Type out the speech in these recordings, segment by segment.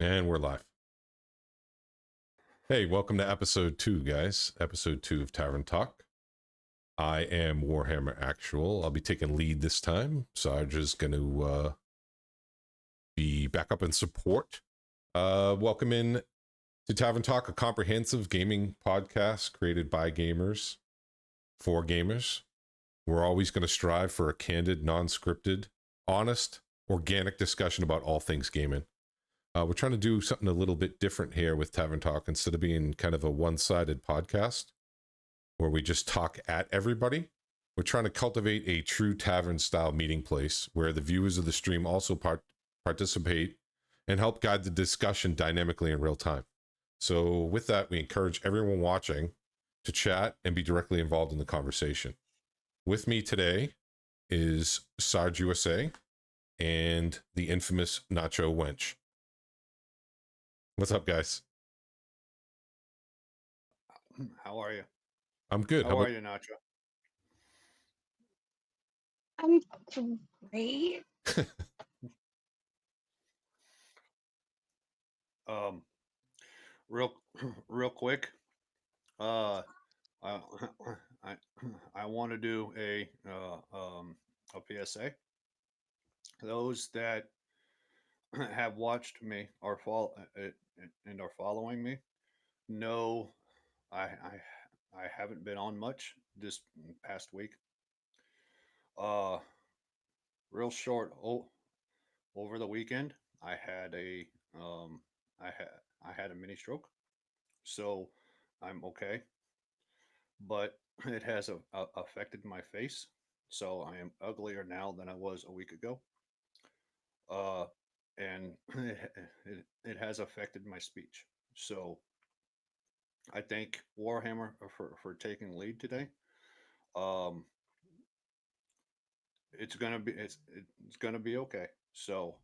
And we're live. Hey, welcome to episode 2, guys. Episode 2 of Tavern Talk. I am Warhammer Actual. I'll be taking lead this time. Sarge is going to be back up in support. Welcome in to Tavern Talk, a comprehensive gaming podcast created by gamers for gamers. We're always going to strive for a candid, non-scripted, honest, organic discussion about all things gaming. We're trying to do something a little bit different here with Tavern Talk. Instead of being kind of a one-sided podcast where we just talk at everybody, we're trying to cultivate a true tavern-style meeting place where the viewers of the stream also participate and help guide the discussion dynamically in real time. So with that, we encourage everyone watching to chat and be directly involved in the conversation. With me today is Sarge USA and the infamous Nacho Wench. What's up, guys? How are you? I'm good. How are you, Nacho? I'm great. Real quick. I want to do a PSA. Those that have watched me or and are following me know I haven't been on much this past week. Real short. Over the weekend, I had a mini stroke, so I'm okay. But it has affected my face, so I am uglier now than I was a week ago. And it has affected my speech. So I thank Warhammer for taking lead today. It's gonna be okay. So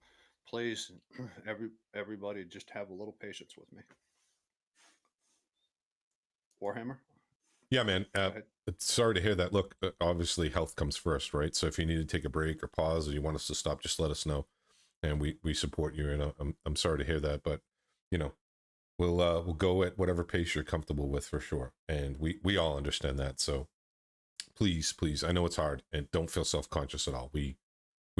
please, everybody, just have a little patience with me. Warhammer. Yeah, man. Sorry to hear that. Look, obviously health comes first, right? So if you need to take a break or pause or you want us to stop, just let us know, and we support you. And I'm sorry to hear that, but you know, we'll go at whatever pace you're comfortable with for sure, and we all understand that. So please, I know it's hard, and don't feel self-conscious at all. We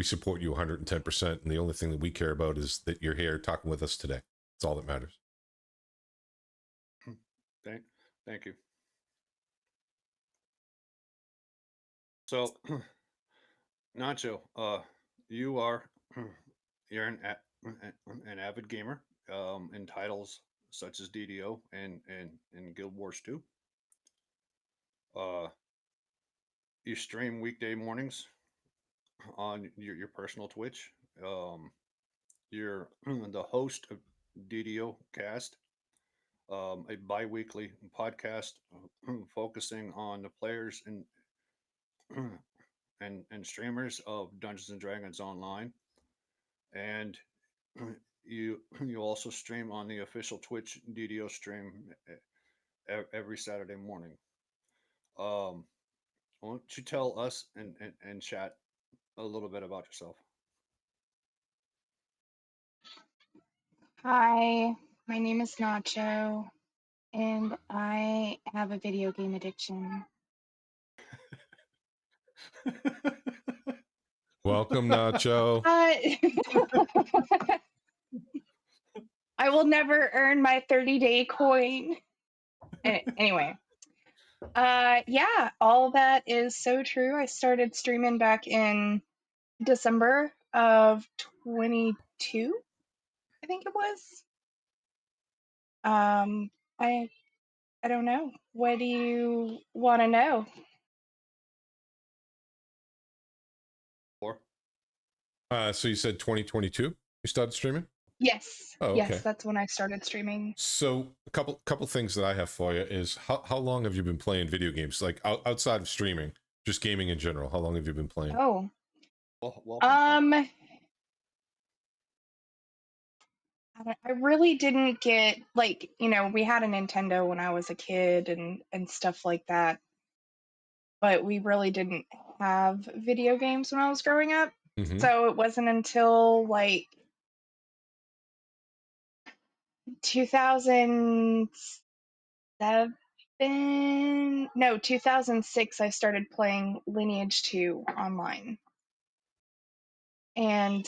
support you 110%, and the only thing that we care about is that you're here talking with us today. It's all that matters. Thank you. So, Nacho, you're an avid gamer in titles such as DDO and Guild Wars 2. You stream weekday mornings on your personal Twitch. You're the host of DDO Cast, a bi-weekly podcast focusing on the players and streamers of Dungeons and Dragons Online, and you also stream on the official Twitch DDO stream every Saturday morning. Why don't you tell us and chat a little bit about yourself? Hi, my name is Nacho, and I have a video game addiction. Welcome, Nacho. I will never earn my 30-day coin. Anyway, yeah, all that is so true. I started streaming back in December of 22, I think it was. I don't know. What do you want to know? So you said 2022 you started streaming? Yes. Oh, okay. Yes, that's when I started streaming. So a couple things that I have for you is how long have you been playing video games? Like outside of streaming, just gaming in general. How long have you been playing? Oh. Welcome. I really didn't get, like, we had a Nintendo when I was a kid and stuff like that, but we really didn't have video games when I was growing up. Mm-hmm. So it wasn't until, like, 2006, I started playing Lineage 2 online. And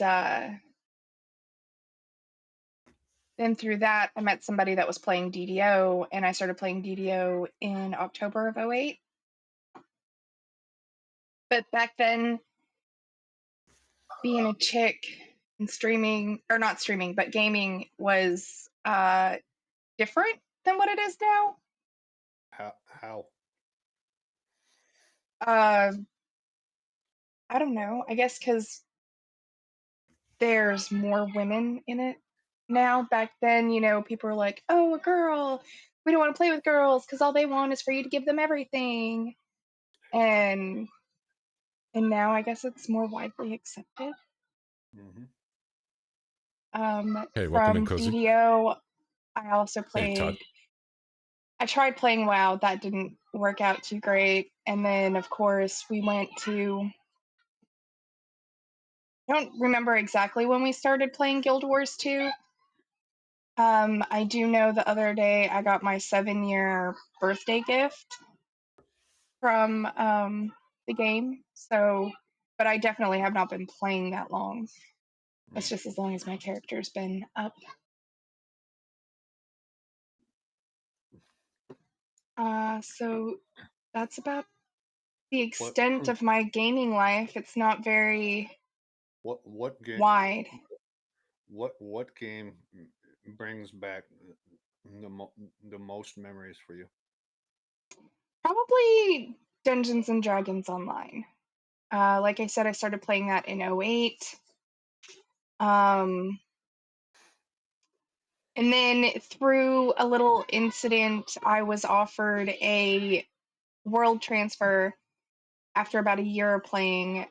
then through that, I met somebody that was playing DDO, and I started playing DDO in October of 2008. But back then, being a chick and streaming, or not streaming, but gaming was different than what it is now. How? I don't know. I guess because there's more women in it now. Back then, people were like, oh, a girl. We don't want to play with girls because all they want is for you to give them everything. And now I guess it's more widely accepted. Mm-hmm. Hey, welcome in, From Cozy. DDO, I also Hey, Todd. played. I tried playing WoW. That didn't work out too great. And then, of course, we went to. I don't remember exactly when we started playing Guild Wars 2. I do know the other day I got my 7-year birthday gift from the game. So, but I definitely have not been playing that long. That's just as long as my character's been up. So that's about the extent of my gaming life. It's not very What game? wide. What game brings back the most memories for you? Probably Dungeons and Dragons Online. Like I said, I started playing that in 2008. And then through a little incident, I was offered a world transfer after about a year of playing.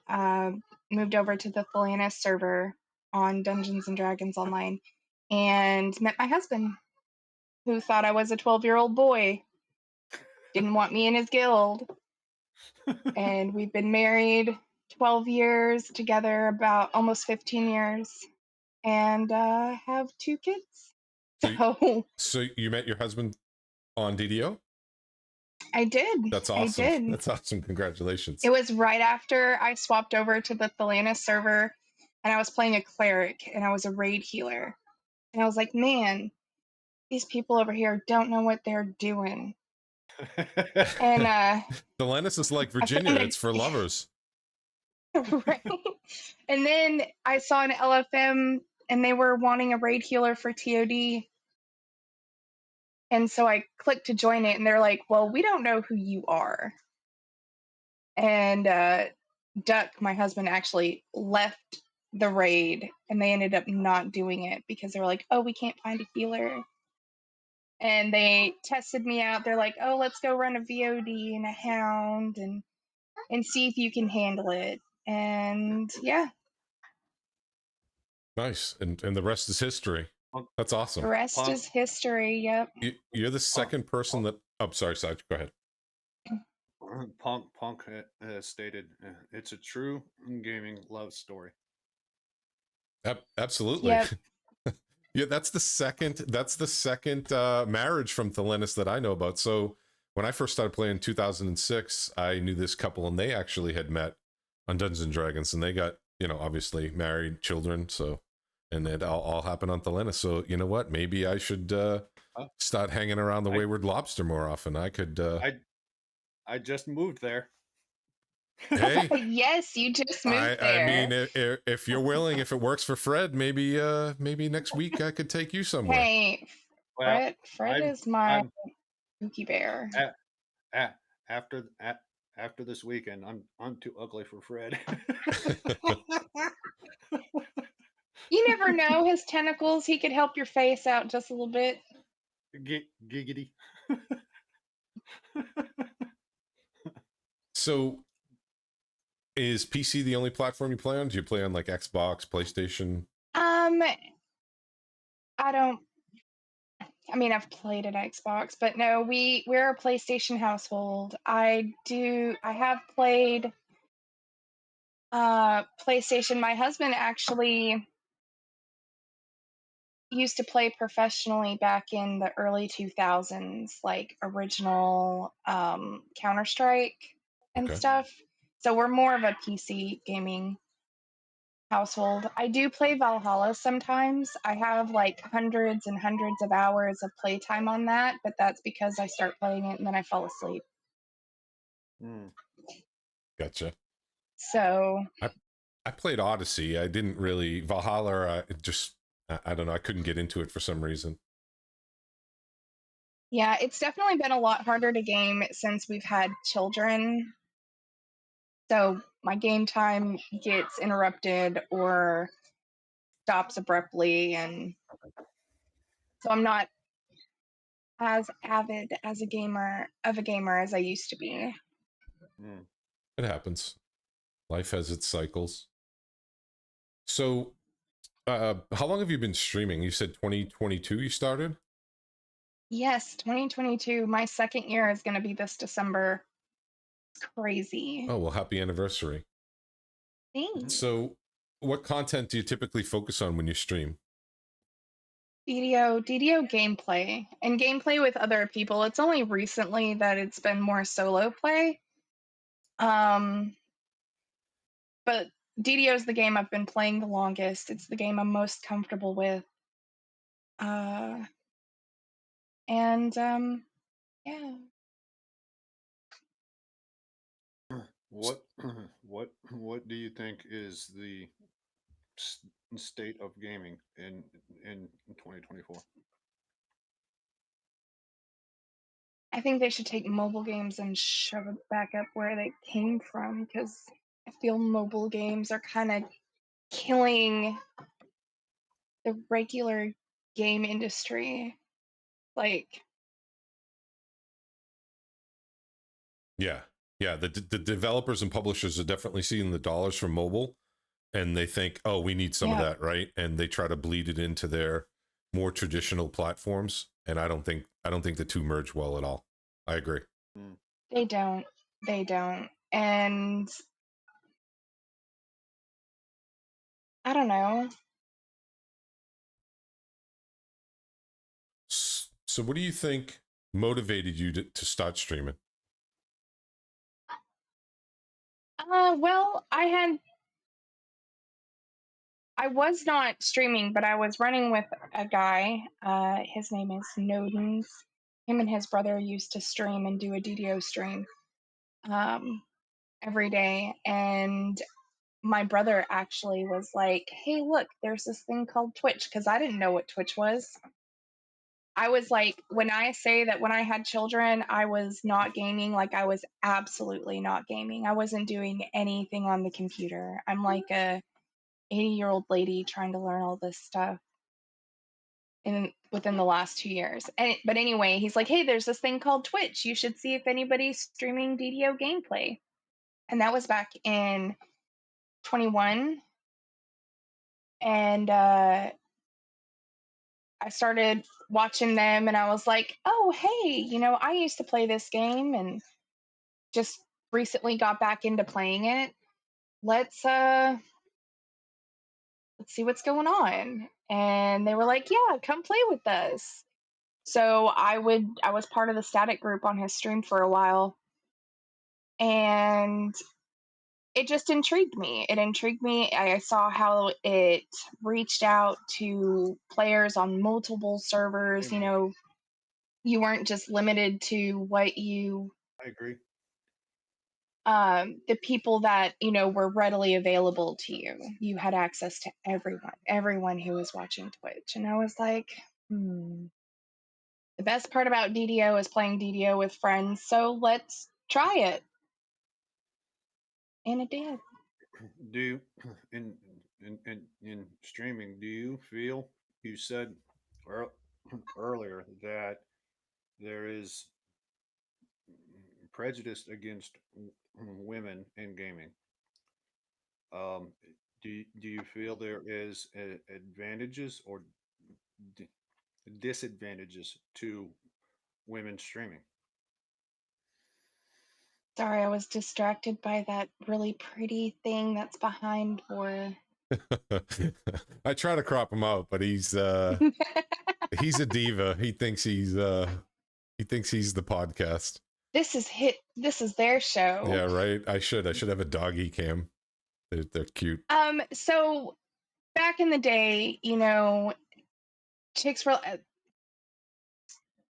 Moved over to the Thelanis server on Dungeons and Dragons Online and met my husband, who thought I was a 12-year-old boy, didn't want me in his guild. And we've been married 12 years together, about almost 15 years, and have 2 kids. So you met your husband on DDO? I did. That's awesome. I did. That's awesome. Congratulations. It was right after I swapped over to the Thelanis server, and I was playing a cleric, and I was a raid healer. And I was like, man, these people over here don't know what they're doing. And Thelanis is like Virginia. It's for lovers. Right. And then I saw an LFM, and they were wanting a raid healer for TOD. And so I clicked to join it, and they're like, well, we don't know who you are. And Duck, my husband, actually left the raid, and they ended up not doing it because they were like, oh, we can't find a healer. And they tested me out. They're like, oh, let's go run a VOD and a hound and see if you can handle it. And yeah. Nice. And the rest is history. That's awesome. The rest is history. Yep. You're the second person that. Oh, sorry, Saj. Go ahead. Punk has stated it's a true gaming love story. Absolutely. Yep. Yeah, that's the second marriage from Thelanis that I know about. So when I first started playing in 2006, I knew this couple, and they actually had met on Dungeons and Dragons, and they got, obviously married, children. So, and it all happened on Thelanis. So you know what? Maybe I should start hanging around the Wayward Lobster more often. I could. I just moved there. Hey. Yes, you just moved there. I mean, if you're willing, if it works for Fred, maybe next week I could take you somewhere. Hey, Fred is my spooky bear. After this weekend, I'm too ugly for Fred. You never know. His tentacles, he could help your face out just a little bit. Giggity. So, is PC the only platform you play on? Do you play on like Xbox, PlayStation? I've played an Xbox, but no, we're a PlayStation household. I have played PlayStation. My husband actually used to play professionally back in the early 2000s, like original Counter-Strike and Okay. stuff. So we're more of a PC gaming household. I do play Valhalla sometimes. I have like hundreds and hundreds of hours of playtime on that, but that's because I start playing it and then I fall asleep. Mm. Gotcha. So I played Odyssey. I didn't really Valhalla. I don't know. I couldn't get into it for some reason. yeah, it's definitely been a lot harder to game since we've had children. So my game time gets interrupted or stops abruptly, and so I'm not as avid as a gamer as I used to be. Mm. It happens. Life has its cycles. So, how long have you been streaming? You said 2022 you started? Yes, 2022. My second year is going to be this December. It's crazy. Oh, well, happy anniversary. Thanks. So, what content do you typically focus on when you stream? DDO gameplay and gameplay with other people. It's only recently that it's been more solo play. But DDO is the game I've been playing the longest. It's the game I'm most comfortable with. And yeah. What what do you think is the state of gaming in 2024? I think they should take mobile games and shove it back up where they came from because I feel mobile games are kind of killing the regular game industry. Like, Yeah. Yeah. The developers and publishers are definitely seeing the dollars from mobile and they think, oh, we need some of yeah, that, right? And they try to bleed it into their more traditional platforms. And I don't think the two merge well at all. I agree. Mm. they don't. They don't. And I don't know. So what do you think motivated you to start streaming? Well, I was not streaming, but I was running with a guy. His name is Nodens. Him and his brother used to stream and do a DDO stream um, every day. And my brother actually was like, hey, look, there's this thing called Twitch, because I didn't know what Twitch was. I was like, when I say that when I had children, I was not gaming, like I was absolutely not gaming. I wasn't doing anything on the computer. I'm like a 80-year-old lady trying to learn all this stuff within the last 2 years. But anyway, he's like, hey, there's this thing called Twitch. You should see if anybody's streaming DDO gameplay. And that was back in 21. And I started watching them and I was like, oh, hey, I used to play this game and just recently got back into playing it. Let's see what's going on. And they were like, yeah, come play with us. So I was part of the static group on his stream for a while, and it just intrigued me. It intrigued me. I saw how it reached out to players on multiple servers. Amen. You weren't just limited to what you I agree. the people that were readily available to you. You had access to everyone who was watching Twitch, and I was like, the best part about DDO is playing DDO with friends, so let's try it. And it did. Do you in streaming, do you feel you said ear- earlier that there is prejudice against women in gaming? Um, do you feel there is advantages or d- disadvantages to women streaming? Sorry, I was distracted by that really pretty thing that's behind War. I try to crop him out, but he's a diva. He thinks he's the podcast. This is their show. Yeah, right. I should have a doggy cam. They're cute. So back in the day, you know, chicks were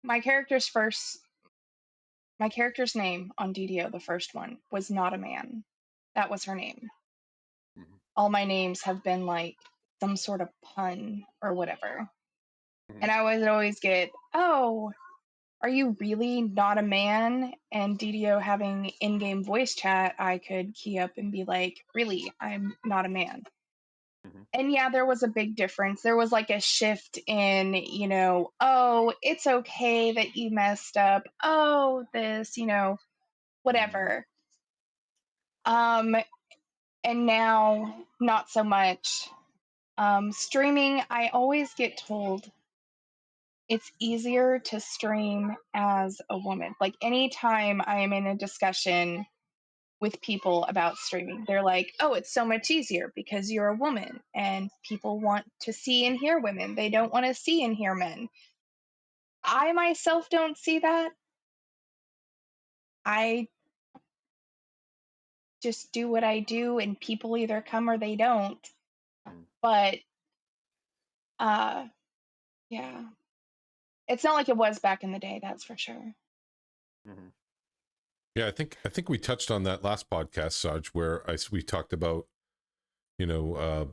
my character's name on DDO, the first one, was not a man. That was her name. Mhm. All my names have been like some sort of pun or whatever. And I would always get, oh, are you really not a man? And DDO having in-game voice chat, I could key up and be like, really, I'm not a man. And yeah, there was a big difference. There was like a shift in, you know, oh, it's okay that you messed up. Oh, this, you know, whatever. And now not so much. Streaming, I always get told it's easier to stream as a woman. Like anytime I am in a discussion with people about streaming, they're like, oh, it's so much easier because you're a woman and people want to see and hear women. They don't want to see and hear men. I myself don't see that. I just do what I do and people either come or they don't. But yeah. It's not like it was back in the day, that's for sure. Yeah, I think we touched on that last podcast, Saj, where we talked about, you know,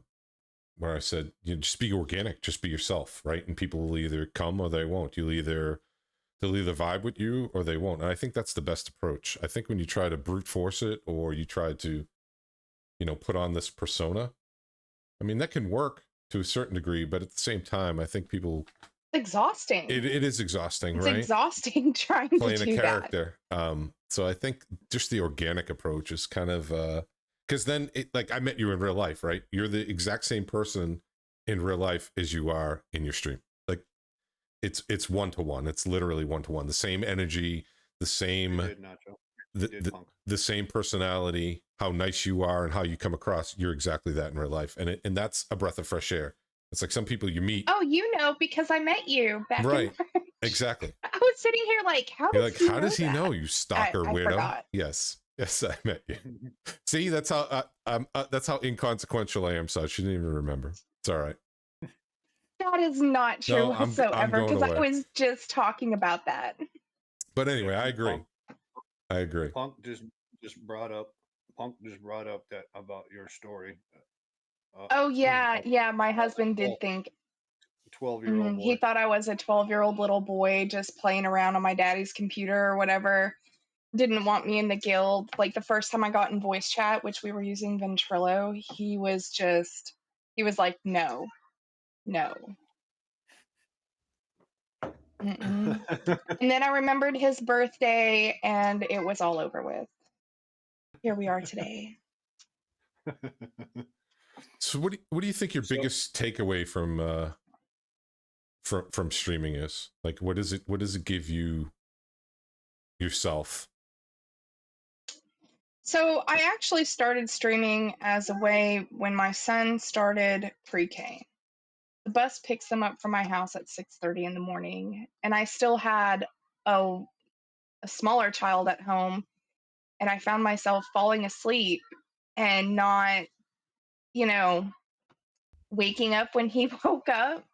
where I said, you know, just be organic, just be yourself, right? And people will either come or they won't. They'll either vibe with you or they won't. And I think that's the best approach. I think when you try to brute force it or you try to, you know, put on this persona, I mean, that can work to a certain degree, but at the same time, I think people Exhausting. It is exhausting, it's right? exhausting trying Playing to do a character. that. So I think just the organic approach is kind of because then like I met you in real life, right? You're the exact same person in real life as you are in your stream. Like it's 1-to-1. It's literally 1-to-1. The same energy, the same the same personality, how nice you are and how you come across. You're exactly that in real life, and that's a breath of fresh air. It's like some people you meet. Oh, you know, because I met you back in March. Exactly. I was sitting here like, how does he know you stalker I weirdo? Forgot. Yes, I met you. See, that's how inconsequential I am. So she didn't even remember. It's all right. That is not true No, whatsoever because I was just talking about that. But anyway, I agree. Punk just brought up that about your story. Oh yeah, my husband did think 12-year-old boy. He thought I was a 12-year-old little boy just playing around on my daddy's computer or whatever. Didn't want me in the guild. Like the first time I got in voice chat, which we were using Ventrilo, he was like, no. And then I remembered his birthday and it was all over with. Here we are today. So what do you think your biggest takeaway from streaming is? Like what does it give you yourself? So I actually started streaming as a way when my son started pre-K. The bus picks him up from my house at 6:30 in the morning, and I still had a smaller child at home, and I found myself falling asleep and not, you know, waking up when he woke up.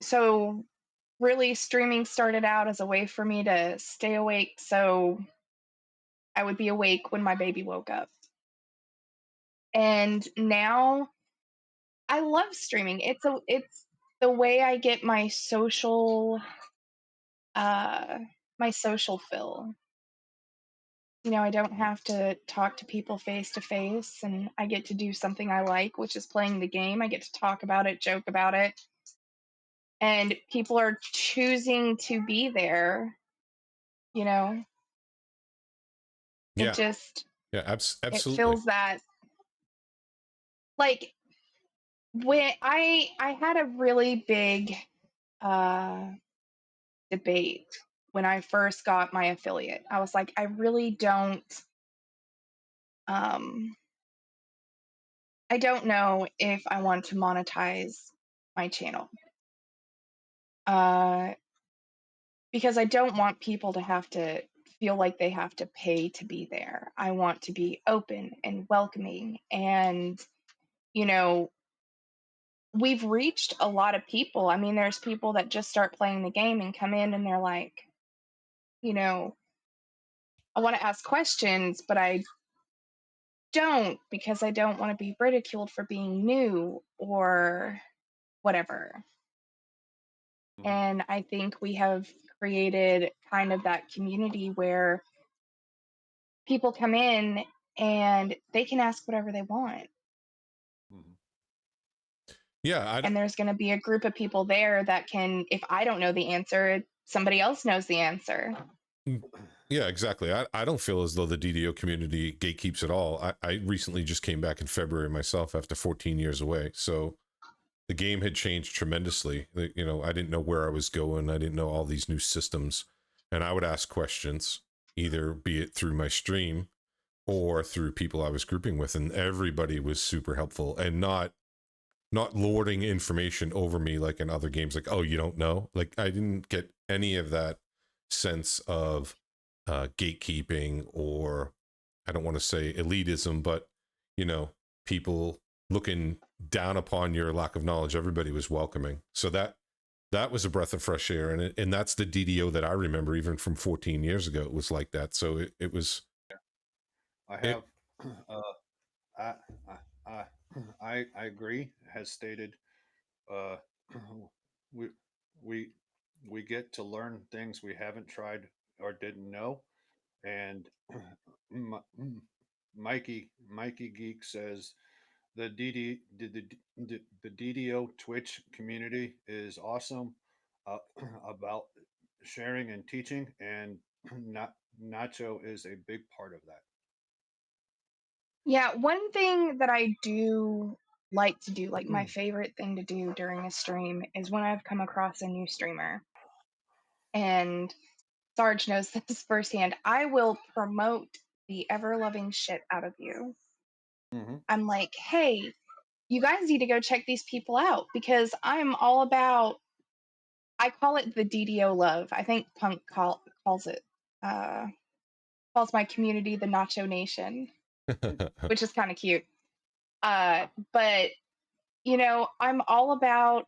So really streaming started out as a way for me to stay awake so I would be awake when my baby woke up. And now I love streaming. It's the way I get my social fill. You know, I don't have to talk to people face to face and I get to do something I like, which is playing the game. I get to talk about it, joke about it. And people are choosing to be there, you know. Yeah. It just absolutely. It feels that like when I had a really big debate when I first got my affiliate. I was like, I really don't I don't know if I want to monetize my channel. Because I don't want people to have to feel like they have to pay to be there. I want to be open and welcoming. And, you know, we've reached a lot of people. I mean, there's people that just start playing the game and come in and they're like, you know, I want to ask questions, but I don't because I don't want to be ridiculed for being new or whatever. Mhm. And I think we have created kind of that community where people come in and they can ask whatever they want. Mhm. Yeah, And there's going to be a group of people there that can, if I don't know the answer, somebody else knows the answer. yeah, exactly. I don't feel as though the DDO community gatekeeps at all. I recently just came back in February myself after 14 years away. So the game had changed tremendously. You know, I didn't know where I was going. I didn't know all these new systems. And I would ask questions, either be it through my stream or through people I was grouping with. And everybody was super helpful and not lording information over me like in other games, like, oh, you don't know. Like, I didn't get any of that sense of gatekeeping, or I don't want to say elitism, but, you know, people looking down upon your lack of knowledge. Everybody was welcoming. So that was a breath of fresh air. And that's the DDO that I remember, even from 14 years ago. It was like that. So it was, I it, have, I, I, I agree. Has stated, uh, we, we, we get to learn things we haven't tried or didn't know. And Mikey Geek says the DDO Twitch community is awesome, uh, about sharing and teaching, and not Nacho is a big part of that. Yeah, one thing that I do like to do, like my Mm. favorite thing to do during a stream, is when I've come across a new streamer. And Sarge knows this firsthand. I will promote the ever loving shit out of you. Mm-hmm. I'm like, hey, you guys need to go check these people out because I'm all about, I call it the DDO love. I think Punk calls it, uh, calls my community the Nacho Nation, which is kind of cute. But, I'm all about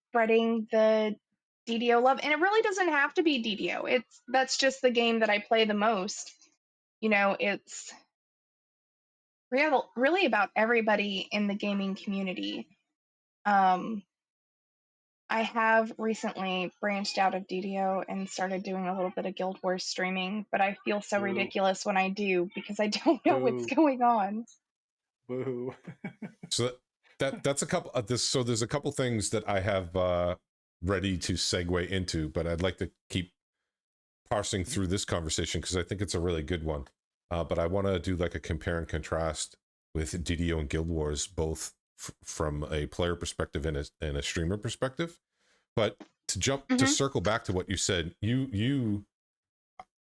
spreading the DDO love. And it really doesn't have to be DDO. That's just the game that I play the most. It's really about everybody in the gaming community. Um, I have recently branched out of DDO and started doing a little bit of Guild Wars streaming, but I feel so Boo, ridiculous when I do because I don't know what's boo, going on. boo. So that's a couple of this. So there's a couple things that I have ready to segue into, but I'd like to keep parsing through this conversation because I think it's a really good one. But I want to do like a compare and contrast with DDO and Guild Wars, both from a player perspective and a streamer perspective. But to Hmm. circle back to what you said, you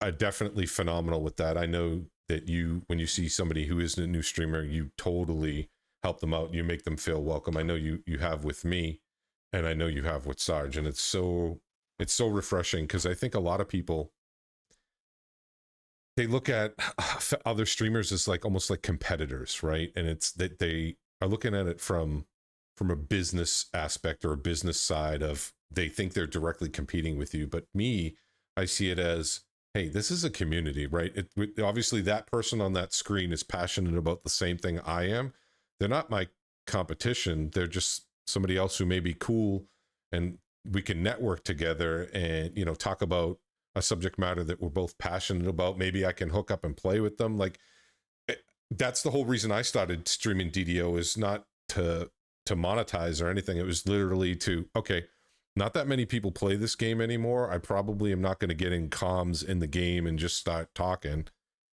are definitely phenomenal with that. I know that when you see somebody who is a new streamer, you totally help them out. You make them feel welcome. I know you have with me, and I know you have with Sarge, and it's so refreshing because I think a lot of people, they look at other streamers as like almost like competitors, right? And it's that they are looking at it from a business aspect or a business side of, they think they're directly competing with you. But me, I see it as, hey, this is a community, right? Obviously that person on that screen is passionate about the same thing I am. They're not my competition. They're just somebody else who may be cool, and we can network together and, talk about a subject matter that we're both passionate about. Maybe I can hook up and play with them. Like, that's the whole reason I started streaming DDO, is not to monetize or anything. It was literally to, okay, not that many people play this game anymore. I probably am not going to get in comms in the game and just start talking.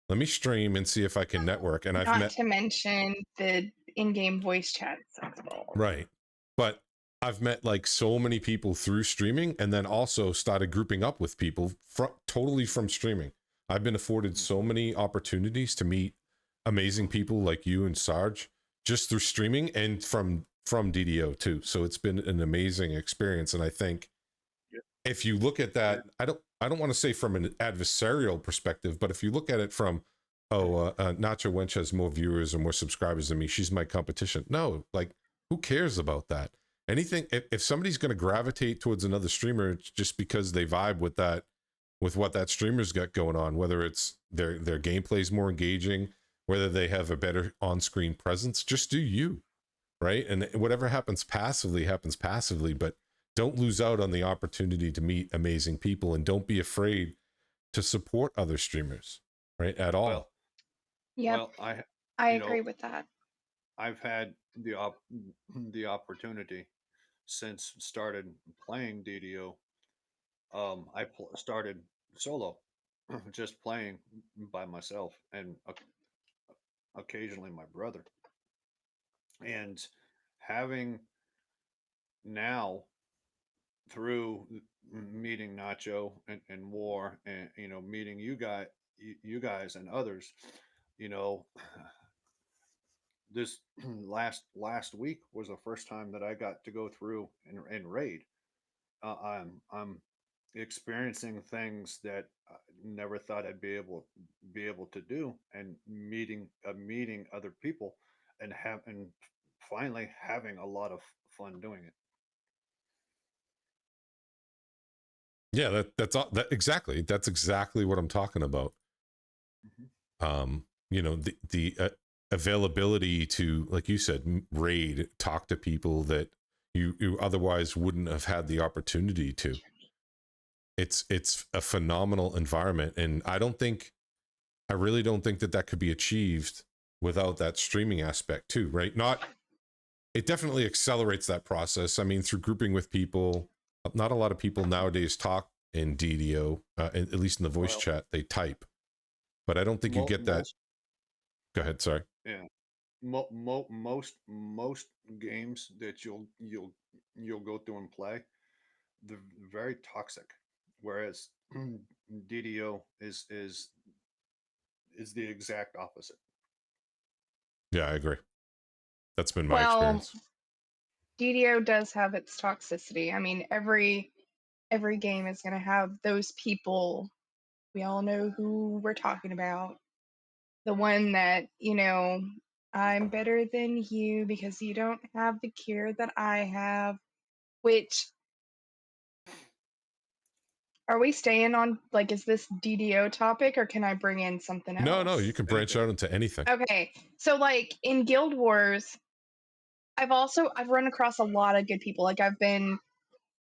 Let me stream and see if I can network. And I've Not met, to mention the in-game voice chats as well. right. But I've met like so many people through streaming, and then also started grouping up with people totally from streaming. I've been afforded so many opportunities to meet amazing people like you and Sarge, just through streaming and from DDO too. So it's been an amazing experience, and I think if you look at that, I don't want to say from an adversarial perspective, but if you look at it from, Nacho Wench has more viewers or more subscribers than me, she's my competition. No, like, who cares about that? Anything, if somebody's going to gravitate towards another streamer, it's just because they vibe with that, with what that streamer's got going on, whether it's their gameplay's more engaging, whether they have a better on-screen presence, just do you, right? And whatever happens passively, but don't lose out on the opportunity to meet amazing people, and don't be afraid to support other streamers, right? At all. Well, Yep, well, I you agree know, with that. I've had the opportunity since started playing DDO. Started solo, just playing by myself, and occasionally my brother. And having now, through meeting Nacho and War, and meeting you guys and others, you know, this last week was the first time that I got to go through and raid. I'm experiencing things that I never thought I'd be able to do, and meeting other people, and finally having a lot of fun doing it. Yeah, that's exactly, that's exactly what I'm talking about. The availability to, like you said, raid, talk to people that you otherwise wouldn't have had the opportunity to. It's a phenomenal environment, and I really don't think that could be achieved without that streaming aspect too, right? It definitely accelerates that process. I mean, through grouping with people. Not a lot of people nowadays talk in DDO, at least in the voice Well, chat, they type. But I don't think you get that. most Go ahead, sorry. yeah, most games that you'll go through and play, they're very toxic, whereas DDO is the exact opposite. Yeah, I agree. That's been my Well, experience. DDO does have its toxicity. I mean, every game is going to have those people. We all know who we're talking about. The one that, I'm better than you because you don't have the cure that I have. Which, are we staying on, like, is this DDO topic, or can I bring in something No, you else? can branch Anything. out into anything. Okay, so like in Guild Wars, I've run across a lot of good people. Like, I've been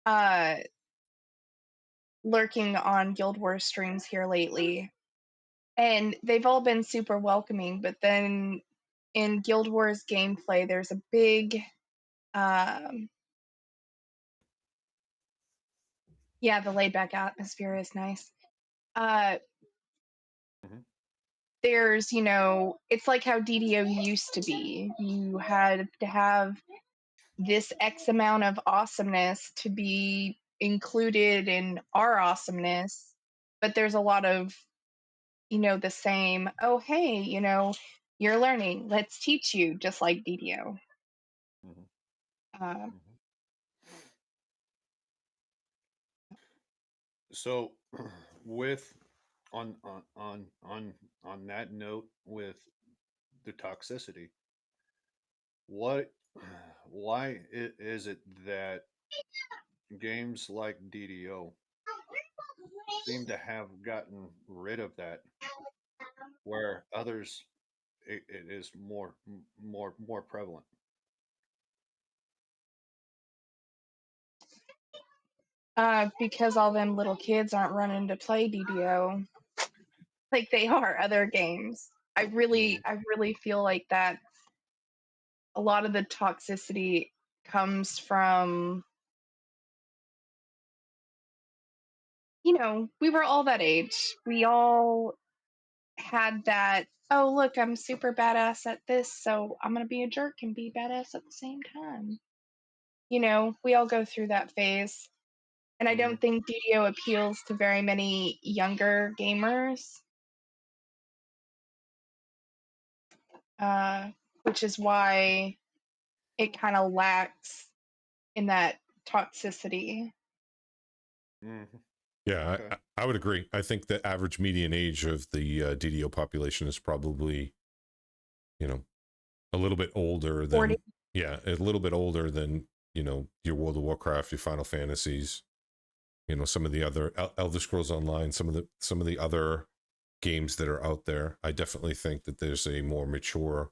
uh lurking on Guild Wars streams here lately, and they've all been super welcoming. But then in Guild Wars gameplay, there's a big, um, yeah, the laid back atmosphere is nice. Uh, Mhm. there's, it's like how DDO used to be. You had to have this X amount of awesomeness to be included in our awesomeness. But there's a lot of, the same, oh, hey, you're learning, let's teach you, just like DDO. Mhm. Uh, Mhm. So, with on that note, with the toxicity, what why is it that games like DDO seem to have gotten rid of that, where others, it is more prevalent? because all them little kids aren't running to play DDO like they are other games. I really, Mhm. I really feel like that a lot of the toxicity comes from, we were all that age. We all had that, oh, look, I'm super badass at this, so I'm going to be a jerk and be badass at the same time. We all go through that phase. And I Mhm. don't think DDO appeals to very many younger gamers. Uh, which is why it kind of lacks in that toxicity. Mm-hmm. Yeah, Okay. I would agree. I think the average median age of the DDO population is probably, you know, a little bit older 40. than, yeah, a little bit older than, you know, your World of Warcraft, your Final Fantasies, you know, some of the other Elder Scrolls Online, some of the other games that are out there. I definitely think that there's a more mature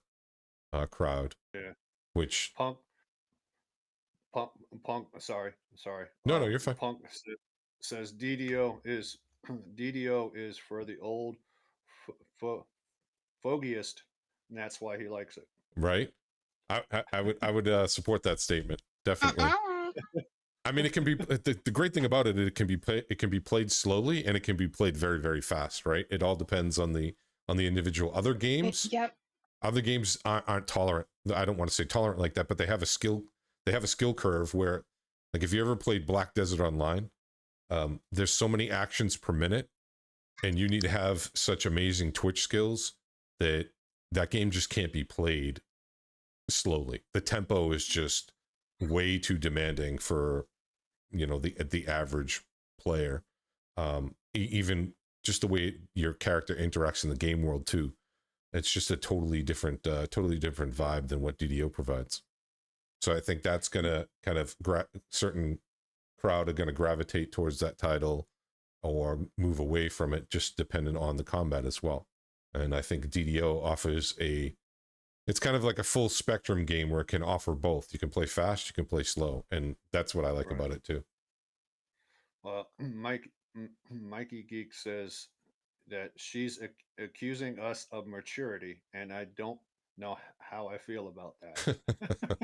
crowd, Yeah. which Punk. Sorry. no, you're fine. Punk says DDO is DDO is for the old fogiest, and that's why he likes it. Right. I would support that statement. Definitely. I mean, it can be the great thing about it. It can be played slowly and it can be played very, very fast. Right. It all depends on the individual. Yep. Other games aren't tolerant. I don't want to say tolerant like that, but they have a skill. They have a skill curve where, like, if you ever played Black Desert Online, there's so many actions per minute, and you need to have such amazing Twitch skills that that game just can't be played slowly. The tempo is just way too demanding for, you know, the average player. Even just the way your character interacts in the game world too. It's just a totally different vibe than what DDO provides. So I think that's gonna kind of certain crowd are gonna gravitate towards that title or move away from it, just dependent on the combat as well. And I think DDO offers it's kind of like a full spectrum game where it can offer both. You can play fast, you can play slow, and that's what I like Right. about it too. Mikey Geek says that she's accusing us of maturity, and I don't know how I feel about that.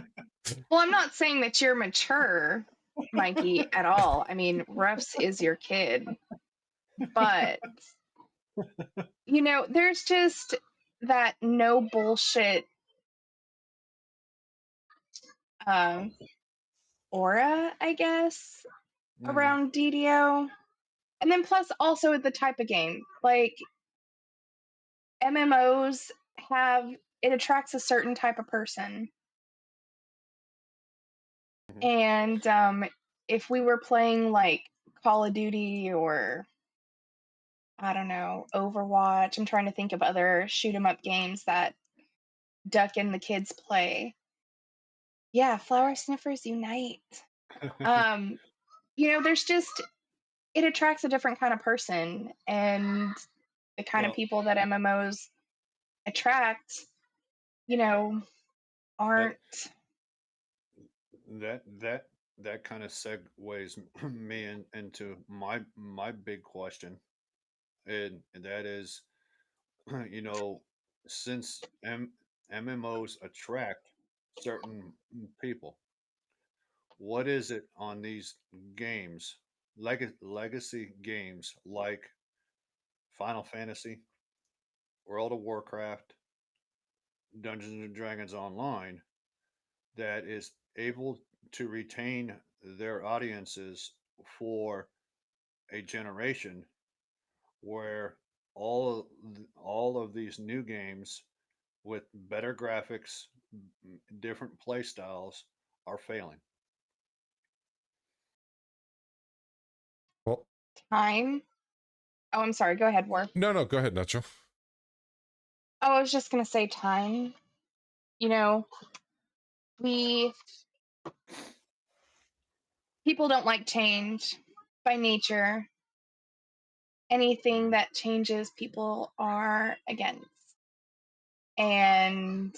Well, I'm not saying that you're mature, Mikey, at all. I mean, Ruffs is your kid. But, you know, there's just that no bullshit um, aura, I guess, around DDO. And then plus also the type of game. Like MMOs it attracts a certain type of person. And if we were playing like Call of Duty or I don't know, Overwatch, I'm trying to think of other shoot 'em up games that Duck and the kids play. Yeah, flower sniffers unite. Um, you know, there's just it attracts a different kind of person, and the kind of Well, people that MMOs attract, you know, aren't. that kind of segues me into my big question, and that is, you know, since MMOs attract certain people, what is it on these games, legacy games like Final Fantasy, World of Warcraft, Dungeons and Dragons Online, that is able to retain their audiences for a generation, where all of these new games with better graphics, different play styles are failing? Well, Time. Oh, I'm sorry. Go ahead, War. no, go ahead, Nacho. Oh, I was just gonna say time. You know, we people don't like change by nature. Anything that changes, people are against. And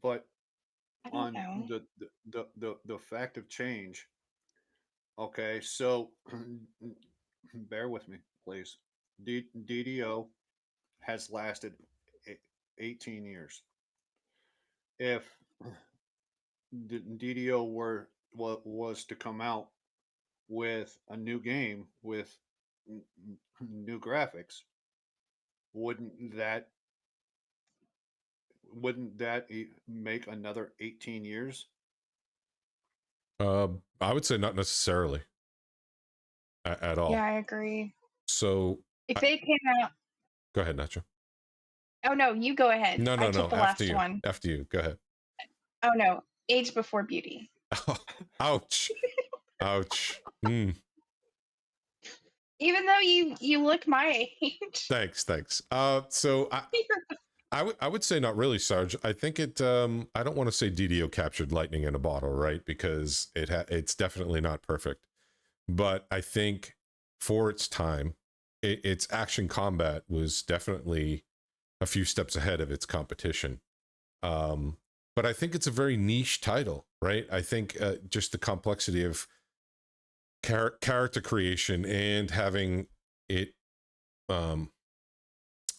But I don't on know. the fact of change, okay, so bear with me, please. DDO has lasted 18 years. If DDO was to come out with a new game with new graphics, wouldn't that make another 18 years? I would say not necessarily at Yeah, all. I agree. So If they came out, go ahead, Nacho. Oh no, you go ahead. No, I no, took no. the After last you. one. After you. Go ahead. Oh no, Age Before Beauty. Oh, ouch. Ouch. Mm, Even though you look my age. thanks. So I would say not really, Sarge. I think it. I don't want to say DDO captured lightning in a bottle, right? Because it's definitely not perfect. But I think for its time, its action combat was definitely a few steps ahead of its competition. Um, but I think it's a very niche title, right? I think just the complexity of character creation and having it um,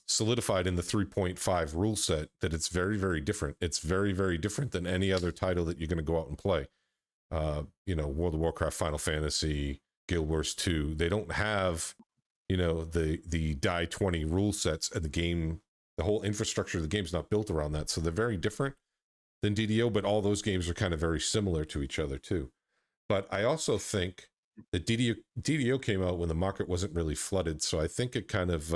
solidified in the 3.5 rule set, that it's very, very different. It's very, very different than any other title that you're going to go out and play. World of Warcraft, Final Fantasy, Guild Wars 2, they don't have, the die 20 rule sets, and the whole infrastructure of the game's not built around that. So they're very different than DDO, but all those games are kind of very similar to each other too. But I also think that DDO came out when the market wasn't really flooded. So I think it kind of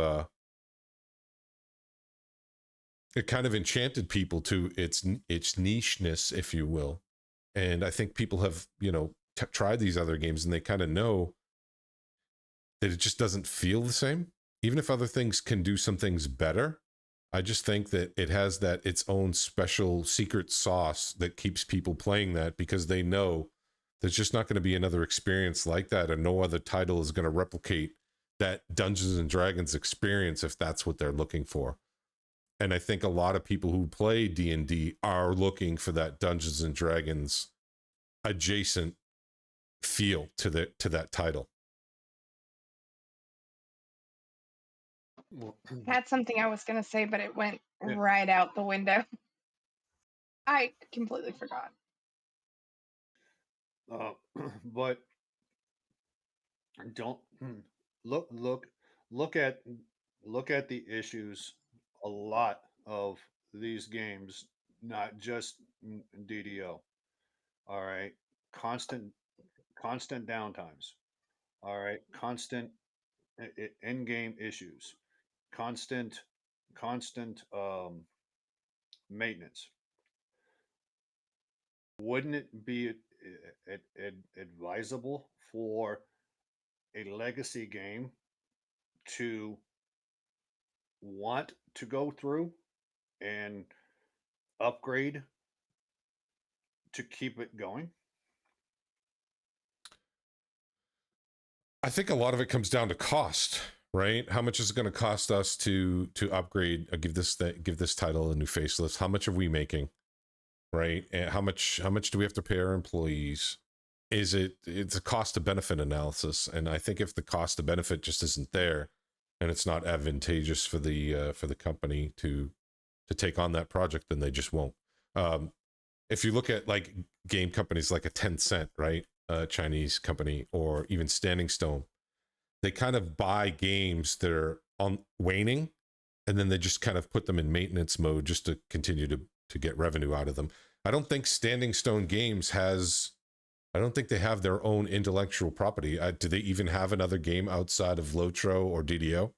enchanted people to its nicheness, if you will. And I think people have, tried these other games, and they kind of know that it just doesn't feel the same. Even if other things can do some things better, I just think that it has that its own special secret sauce that keeps people playing that, because they know there's just not going to be another experience like that, and no other title is going to replicate that Dungeons and Dragons experience if that's what they're looking for. And I think a lot of people who play D&D are looking for that Dungeons and Dragons adjacent feel to that title. Well, Had something I was gonna say, but it went yeah. right out the window. I completely forgot. But don't look look look at look at the issues. A lot of these games, not just DDO. All right, constant constant downtimes. All right, constant in-game issues, constant maintenance. Wouldn't it be advisable for a legacy game to want to go through and upgrade to keep it going? I think a lot of it comes down to cost, right? How much is it going to cost us to upgrade? Give this title a new facelift. How much are we making, right? And how much do we have to pay our employees? It's a cost to benefit analysis, and I think if the cost to benefit just isn't there, and it's not advantageous for the company to take on that project, then they just won't. If you look at like game companies like a Tencent, right, a Chinese company, or even Standing Stone, they kind of buy games that are on waning, and then they just kind of put them in maintenance mode just to continue to get revenue out of them. I don't think Standing Stone Games I don't think they have their own intellectual property. Do they even have another game outside of Lotro or DDO?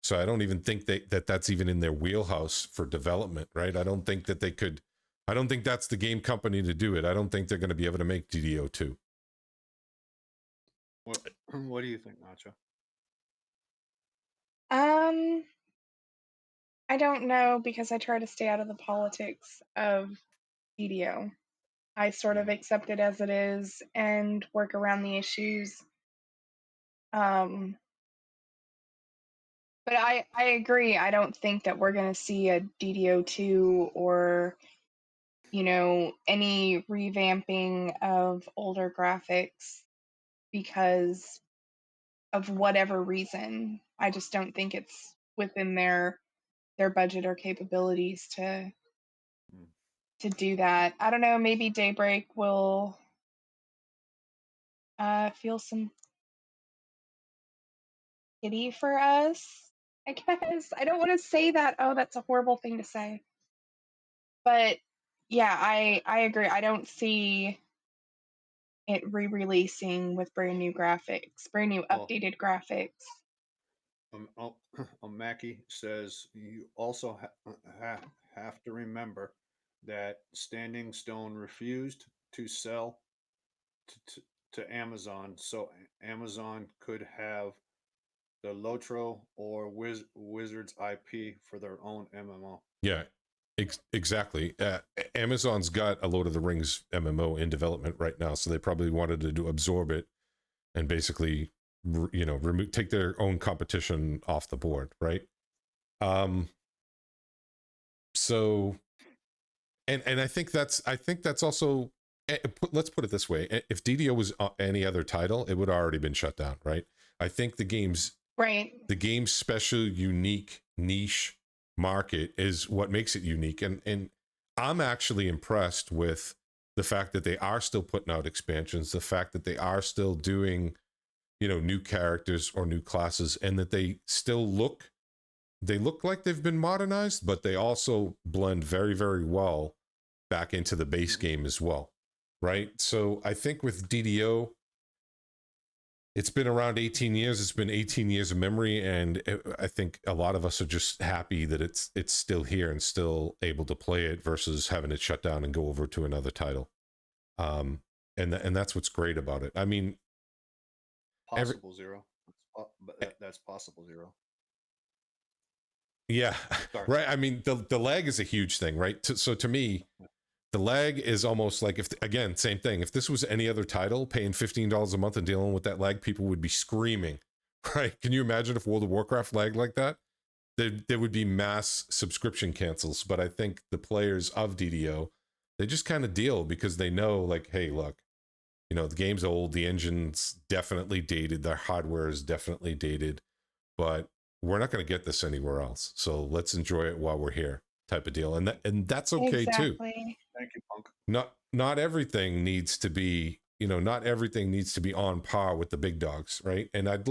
So I don't even think that's even in their wheelhouse for development, right? I don't think that they could. I don't think that's the game company to do it. I don't think they're going to be able to make DDO 2. What do you think, Nacho? I don't know, because I try to stay out of the politics of DDO. I sort of accept it as it is and work around the issues. But I agree. I don't think that we're going to see a DDO 2 or, any revamping of older graphics because of whatever reason. I just don't think it's within their budget or capabilities to do that. I don't know, maybe Daybreak will feel some pity for us, I guess. I don't want to say that. Oh, that's a horrible thing to say. But yeah, I agree. I don't see it re-releasing with brand new graphics, brand new Well, updated graphics. Oh, Mackie says you also have to remember that Standing Stone refused to sell to, to Amazon, so Amazon could have the Lotro or Wizards IP for their own MMO. Yeah, exactly. Amazon's got a Lord of the Rings MMO in development right now, so they probably wanted to absorb it and basically, remove, take their own competition off the board, right? Um, so, and I think that's also. Let's put it this way: if DDO was any other title, it would have already been shut down, right? I think Right. the game's special, unique niche market is what makes it unique, and I'm actually impressed with the fact that they are still putting out expansions, the fact that they are still doing new characters or new classes, and that they look like they've been modernized, but they also blend very, very well back into the base game as well, right? So I think with DDO, it's been around 18 years. It's been 18 years of memory, and I think a lot of us are just happy that it's still here and still able to play it versus having it shut down and go over to another title. And that's what's great about it. I mean, Possible zero, that's possible zero. yeah, Sorry. right. I mean, the lag is a huge thing, right? So to me, the lag is almost like, if again, same thing. If this was any other title, paying $15 a month and dealing with that lag, people would be screaming, right? Can you imagine if World of Warcraft lagged like that? There would be mass subscription cancels. But I think the players of DDO, they just kind of deal because they know, like, hey, look, the game's old, the engine's definitely dated, the hardware is definitely dated, but we're not going to get this anywhere else. So let's enjoy it while we're here, type of deal. And that's okay too. Exactly. Thank you, Punk. Not everything needs to be, not everything needs to be on par with the big dogs, right? And I'd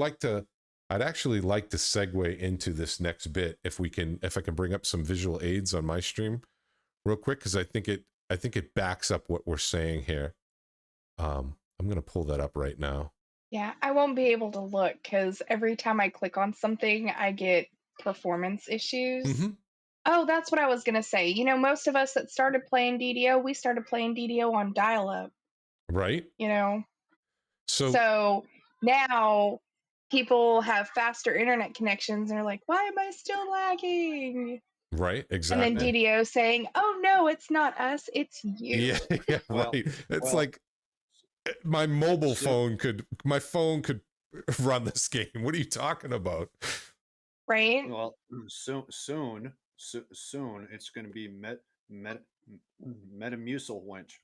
actually like to segue into this next bit if I can bring up some visual aids on my stream real quick, because I think it backs up what we're saying here. I'm going to pull that up right now. Yeah, I won't be able to look because every time I click on something, I get performance issues. Mm-hmm. Oh, that's what I was going to say. Most of us that started playing DDO, we started playing DDO on dial up, Right. So now people have faster internet connections and are like, why am I still lagging? Right, exactly. And then DDO saying, oh, no, it's not us, it's you. Yeah, right. It's like my mobile phone could run this game. What are you talking about? Right. Well, soon it's going to be Metamucil wench.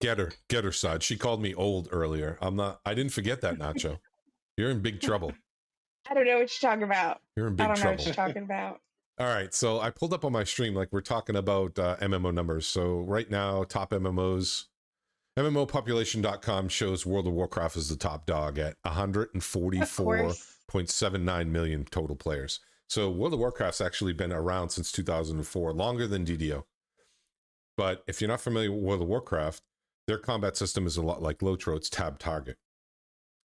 Get her side. She called me old earlier. I didn't forget that, Nacho. You're in big trouble. I don't know what you're talking about. You're in big trouble. I don't know what you're talking about. All right, so I pulled up on my stream, like we're talking about MMO numbers. So right now, top MMOs, MMOpopulation.com shows World of Warcraft as the top dog at 144.79 million total players. So World of Warcraft's actually been around since 2004, longer than DDO. But if you're not familiar with World of Warcraft, their combat system is a lot like Lotro. It's tab target.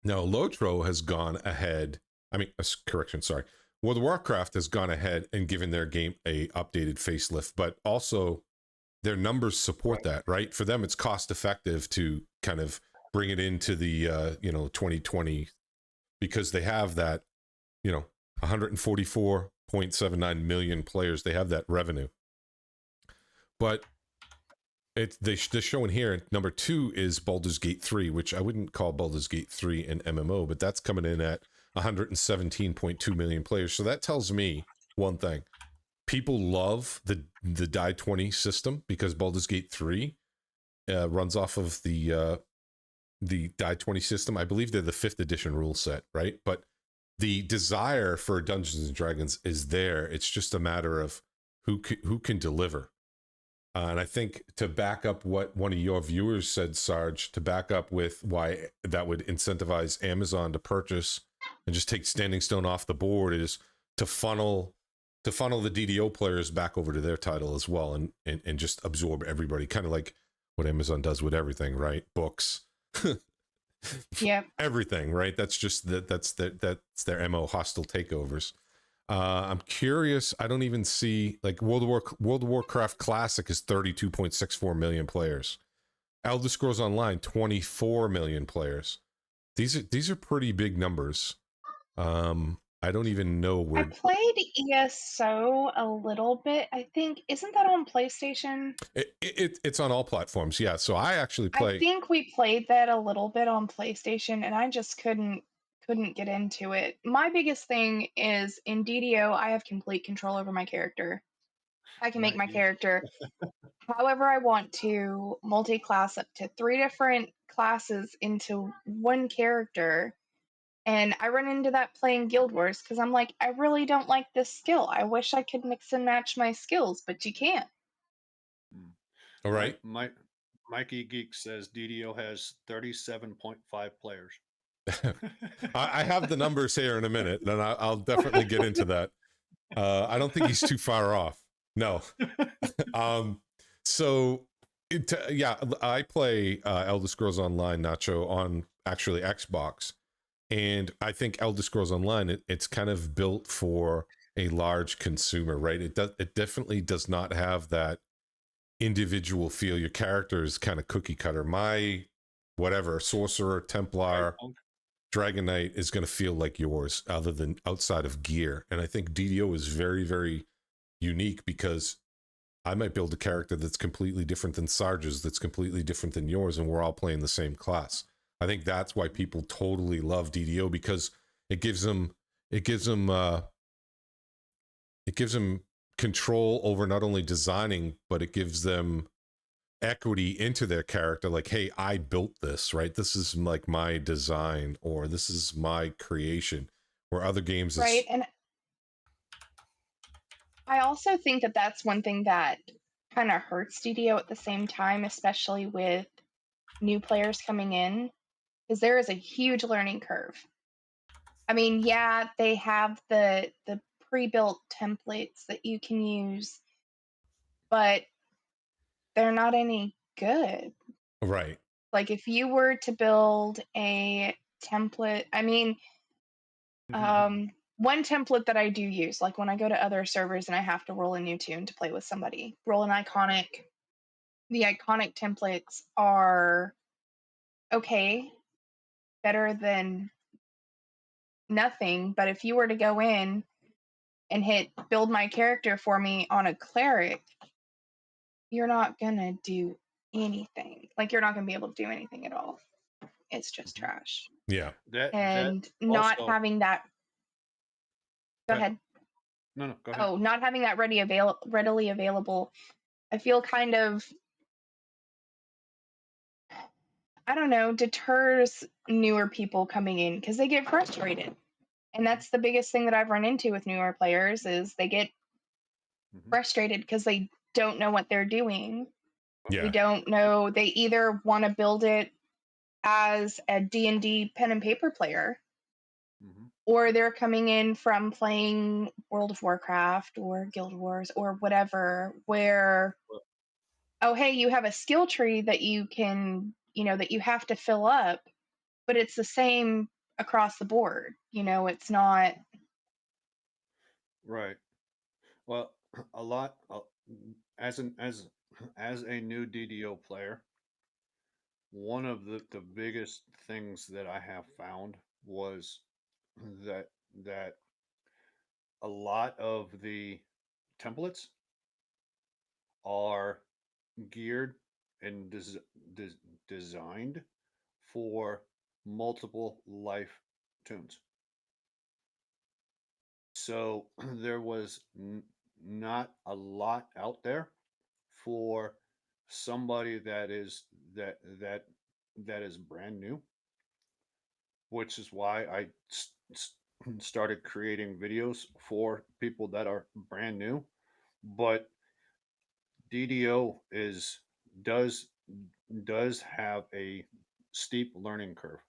Now, Lotro has gone ahead. World of Warcraft has gone ahead and given their game a updated facelift, but also their numbers support that, right? For them, it's cost effective to kind of bring it into the 2020, because they have that 144.79 million players. They have that revenue, but they're showing here. Number 2 is Baldur's Gate 3, which I wouldn't call Baldur's Gate 3 an MMO, but that's coming in at 117.2 million players. So that tells me one thing: people love the die 20 system, because Baldur's Gate 3 runs off of the die 20 system. I believe they're the 5th edition rule set, right? But the desire for Dungeons and Dragons is there. It's just a matter of who can deliver. And I think, to back up what one of your viewers said, Sarge, to back up with why that would incentivize Amazon to purchase and just take Standing Stone off the board, is to funnel the DDO players back over to their title as well, and just absorb everybody, kind of like what Amazon does with everything, right? Books, Yep. Everything, right? That's just that's their MO, hostile takeovers. I'm curious. I don't even see like World of Warcraft Classic is 32.64 million players. Elder Scrolls Online 24 million players. These are pretty big numbers. I don't even know I where played ESO a little bit. I think isn't that on PlayStation? it's on all platforms. Yeah, so I actually I play. think we played that a little bit on PlayStation, and I just couldn't get into it. My biggest thing is in DDO, I have complete control over my character. I can make Right. my character however I want to, multi-class up to 3 different classes into one character. And I run into that playing Guild Wars because I'm like, I really don't like this skill. I wish I could mix and match my skills, but you can't. Mm. All right, Mikey Geek says DDO has 37.5 players. I have the numbers here in a minute, and I'll definitely get into that. I don't think he's too far off. No. So yeah, I play Elder Scrolls Online, Nacho, on actually Xbox, and I think Elder Scrolls Online it's kind of built for a large consumer, right? It definitely does not have that individual feel. Your character is kind of cookie cutter. My whatever sorcerer, Right, Templar, Dragon Knight is going to feel like yours, other than outside of gear. And I think DDO is very, very unique because I might build a character that's completely different than Sarge's, that's completely different than yours, and we're all playing the same class. I think that's why people totally love DDO, because it gives them it gives them it gives them control over not only designing, but it gives them equity into their character. Like, hey, I built this, right? This is like my design, or this is my creation. Where other games, Right. it's And I also think that that's one thing that kind of hurts DDO at the same time, especially with new players coming in, is there is a huge learning curve. I mean, yeah, they have the pre-built templates that you can use, but they're not any good. right. Like if you were to build a template, I mean, one template that I do use, like when I go to other servers and I have to roll a new tune to play with somebody, roll an iconic. The iconic templates are okay, better than nothing. But if you were to go in and hit build my character for me on a cleric, you're not gonna do anything. Like you're not gonna be able to do anything at all. It's just trash. Yeah. that And not also. having that, go Go ahead. ahead. No, go ahead. Oh, not having that readily available, I feel kind of, I don't know, deters newer people coming in because they get frustrated. And that's the biggest thing that I've run into with newer players is they get Mm-hmm. frustrated because they don't know what they're doing. They Yeah. don't know, they either want to build it as a D&D pen and paper player, Mm-hmm. or they're coming in from playing World of Warcraft or Guild Wars or whatever, where, oh, hey, you have a skill tree that you can, that you have to fill up, but it's the same across the board. It's not. Right. Well, a lot as an as a new DDO player, one of the biggest things that I have found was that that a lot of the templates are geared and designed for multiple life tunes. So there was not a lot out there for somebody that that that is brand new, which is why I started creating videos for people that are brand new. But DDO is does does have a steep learning curve.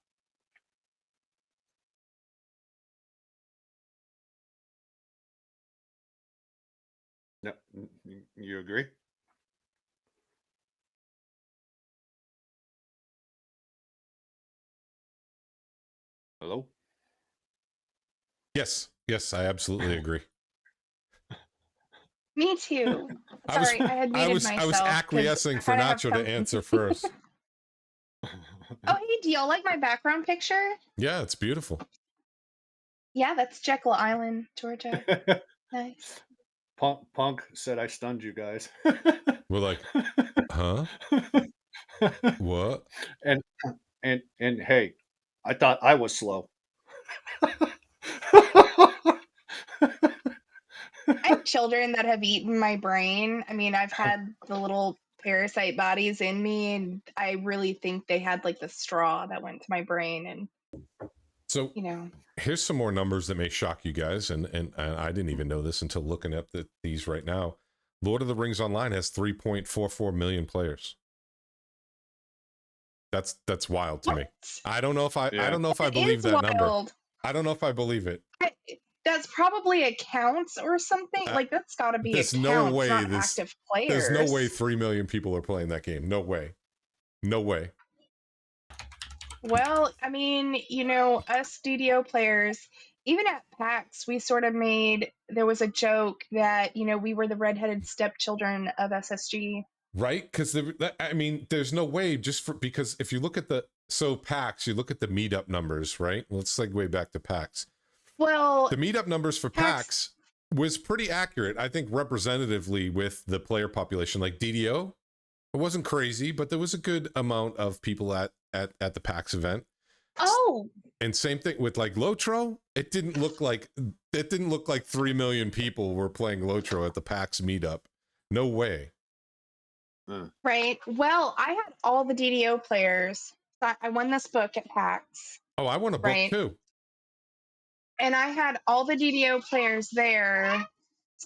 No, you agree? Hello? Yes, I absolutely agree. Me too. I was Sorry, I had muted I was myself because acquiescing I for kind of have Nacho to something answer to. first. Oh, hey, do y'all like my background picture? Yeah, it's beautiful. Yeah, that's Jekyll Island, Georgia. Nice. Punk said I stunned you guys. We're like, huh? What? and and hey, I thought I was slow. I have children that have eaten my brain. I mean, I've had the little parasite bodies in me, and I really think they had like the straw that went to my brain. And, So you know, here's some more numbers that may shock you guys, and I didn't even know this until looking at these right now. Lord of the Rings Online has 3.44 million players. That's wild to what? me. I don't know if I Yeah. don't know if I That believe is that number. wild. I don't know if I believe it. That's probably accounts or something. Like, that's got to be There's no accounts, way not active players. there's no way 3 million people are playing that game. No way. No way. Well, I mean, you know, us DDO players, even at PAX, we sort of there was a joke that, you know, we were the redheaded stepchildren of SSG. Right? Because I mean, there's no way because if you look at PAX, you look at the meetup numbers, right? Let's segue back to PAX. Well, The meetup numbers for PAX was pretty accurate, I think, representatively with the player population. Like DDO, it wasn't crazy, but there was a good amount of people at the PAX event. Oh, and same thing with like Lotro. It didn't look like 3 million people were playing Lotro at the PAX meetup. No way. right. Well, I had all the DDO players. I won this book at PAX. Oh, I want a book right? too. And I had all the DDO players there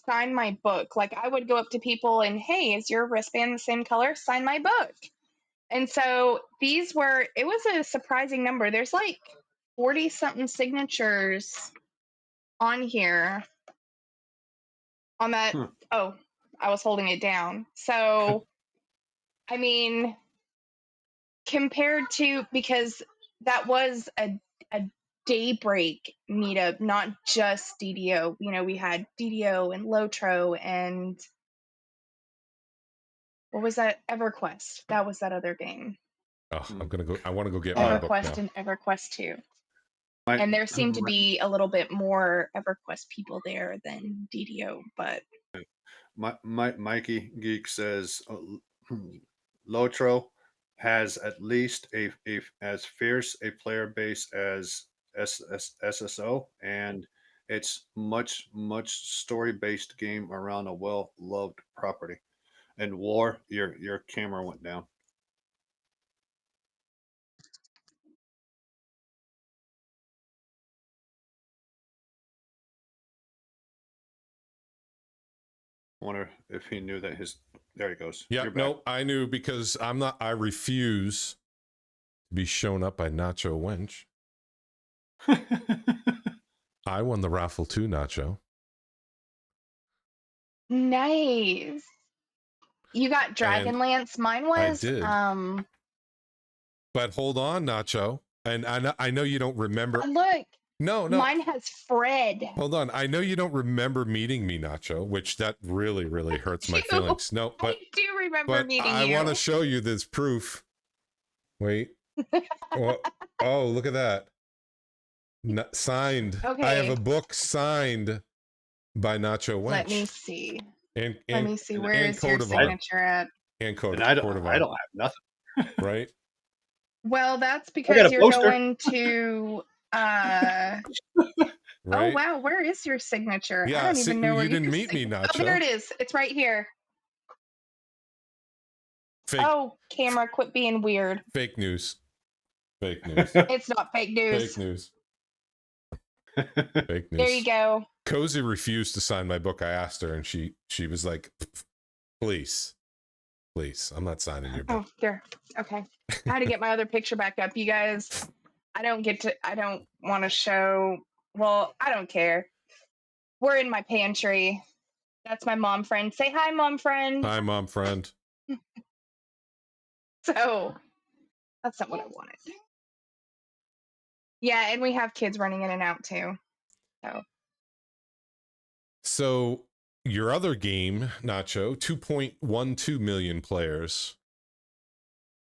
sign my book. Like, I would go up to people and, hey, is your wristband the same color? Sign my book. And so it was a surprising number. There's like 40 something signatures on here on that. Hmm. Oh, I was holding it down. So, I mean, compared to, because that was a daybreak meetup, not just DDO. You know, we had DDO and Lotro and what was that? EverQuest. That was that other game. Oh, I want to go get my book EverQuest now. and EverQuest 2. My, And there seemed to be a little bit more EverQuest people there than DDO, but Mikey Geek says Lotro has at least a as fierce a player base as SSO, and it's much story based game around a well loved property. And War, your camera went down. I wonder if he knew that his. There he goes. Yeah, no, I knew because I refuse to be shown up by Nacho Wench. I won the raffle too, Nacho. nice. You got Dragonlance. Mine was. I did. But hold on, Nacho. And I know you don't remember. Look. No. Mine has Fred. Hold on. I know you don't remember meeting me, Nacho, which that really hurts my feelings. No, but I do remember meeting you. I want to show you this proof. Wait. Oh, look at that. Signed. Okay. I have a book signed by Nacho Wench. Let me see. And Let me see. Where is your signature at? And Code. And I don't have nothing. Right? Well, that's because you're poster. going to right? Oh wow, where is your signature? Yeah, I don't even know where you didn't meet me, Nacho. Oh, there it is. It's right here. Fake. Oh, camera, quit being weird. Fake news. Fake news. It's not fake news. Fake news. Fake news. There you go. Cozy refused to sign my book. I asked her, and she was like, "Please, I'm not signing your book." Oh, there. Okay. I had to get my other picture back up, you guys. I don't want to show. Well, I don't care. We're in my pantry. That's my mom friend. Say hi, mom friend. Hi, mom friend. So that's not what I wanted. Yeah, and we have kids running in and out too. So your other game, Nacho, 2.12 million players.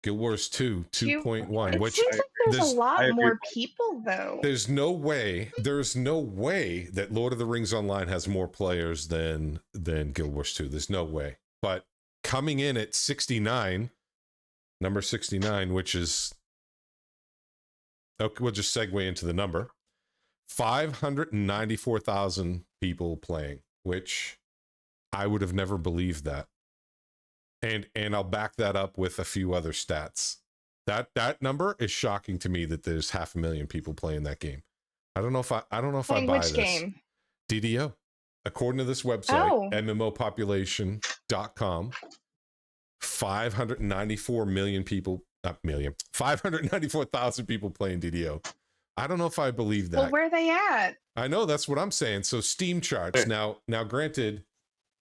Guild Wars 2, 2.1, It which seems like there's a I lot agree. more people though. there's no way that Lord of the Rings Online has more players than Guild Wars 2. There's no way. But coming in at 69, number 69, which is, okay, we'll just segue into the number. 594,000 people playing, which I would have never believed that. And I'll back that up with a few other stats. That number is shocking to me, that there's 500,000 people playing that game. I don't know if I Playing buy which this. game? DDO. According to this website, Oh. mmopopulation.com, 594 million people, not million, 594,000 people playing DDO. I don't know if I believe that. Well, where are they at? I know, that's what I'm saying. So Steam charts. Now granted,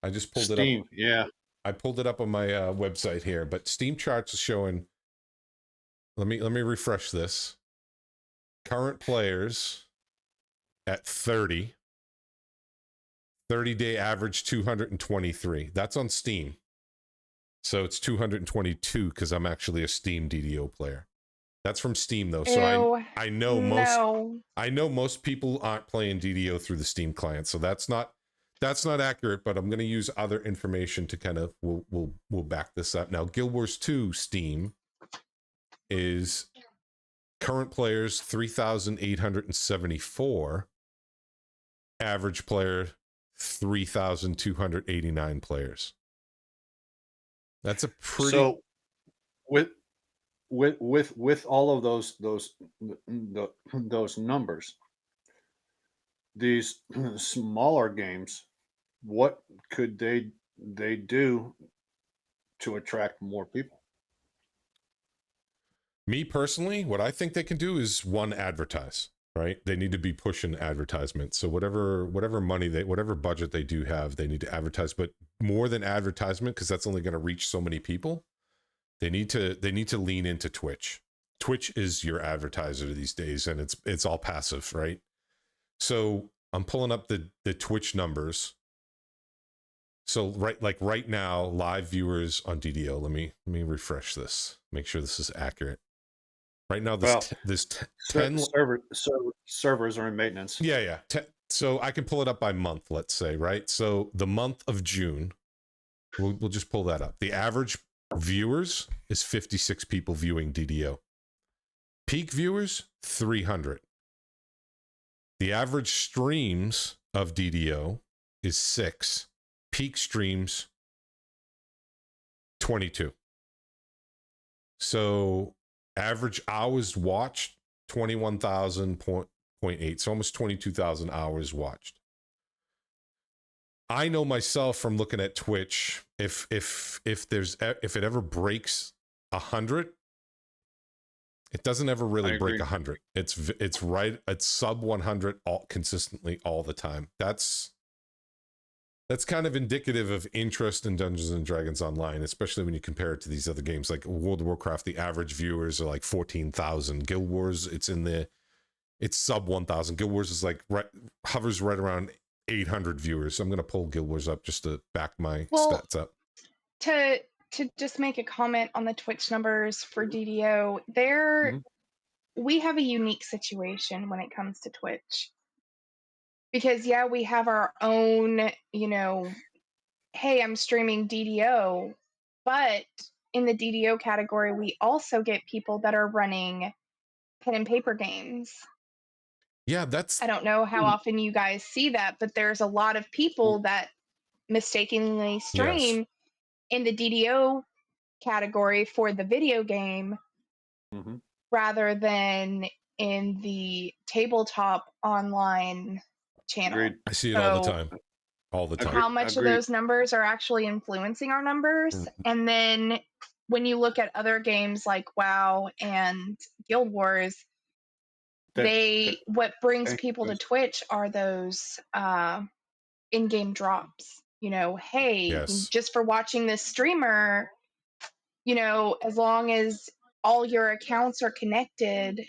I just pulled it up. Yeah. I pulled it up on my website here, but Steam charts is showing. Let me refresh this. Current players at 30 day average 223. That's on Steam. So it's 222 because I'm actually a Steam DDO player. That's from Steam though. So I know most people aren't playing DDO through the Steam client. So that's not accurate, but I'm going to use other information to kind of we'll back this up. Now Guild Wars 2 Steam is current players 3,874, average player 3,289 players. That's a pretty. So with all of those numbers, these smaller games, what could they do to attract more people? Me personally, what I think they can do is, one, advertise. Right? They need to be pushing advertisement. So whatever money whatever budget they do have, they need to advertise. But more than advertisement, because that's only going to reach so many people, they need to lean into Twitch. Twitch is your advertiser these days, and it's all passive, right? So I'm pulling up the Twitch numbers. So right now, live viewers on DDO. Let me refresh this. Make sure this is accurate. Right now, this 10 servers are in maintenance. Yeah. So I can pull it up by month, let's say, right? So the month of June, we'll just pull that up. The average viewers is 56 people viewing DDO. Peak viewers, 300. The average streams of DDO is 6. Peak streams, 22. So average hours watched, 21,000.8. So almost 22,000 hours watched. I know myself from looking at Twitch, if it ever breaks 100, it doesn't ever really break 100. It's right at sub 100 consistently all the time. That's kind of indicative of interest in Dungeons and Dragons Online, especially when you compare it to these other games like World of Warcraft. The average viewers are like 14,000. Guild Wars, it's sub 1,000. Guild Wars is hovers right around 800 viewers. So I'm going to pull Guild Wars up just to back my stats up. To just make a comment on the Twitch numbers for DDO, we have a unique situation when it comes to Twitch. Because we have our own, hey, I'm streaming DDO, but in the DDO category, we also get people that are running pen and paper games. Yeah, I don't know how often you guys see that, but there's a lot of people that mistakenly stream in the DDO category for the video game rather than in the tabletop online channel. Agreed. I see it all the time. How much of those numbers are actually influencing our numbers? And then when you look at other games like WoW and Guild Wars, what brings people to Twitch are those in-game drops. Hey, just for watching this streamer, as long as all your accounts are connected,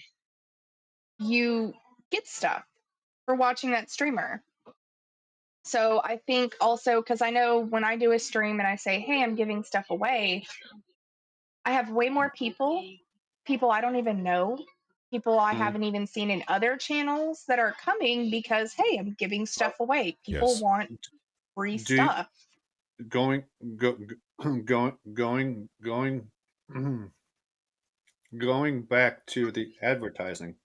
you get stuff for watching that streamer. So I think also, because I know when I do a stream and I say, hey, I'm giving stuff away, I have way more people I don't even know, people I Mm. haven't even seen in other channels that are coming because, hey, I'm giving stuff away. People Yes. want free Do you, stuff. going go, going going back to the advertising.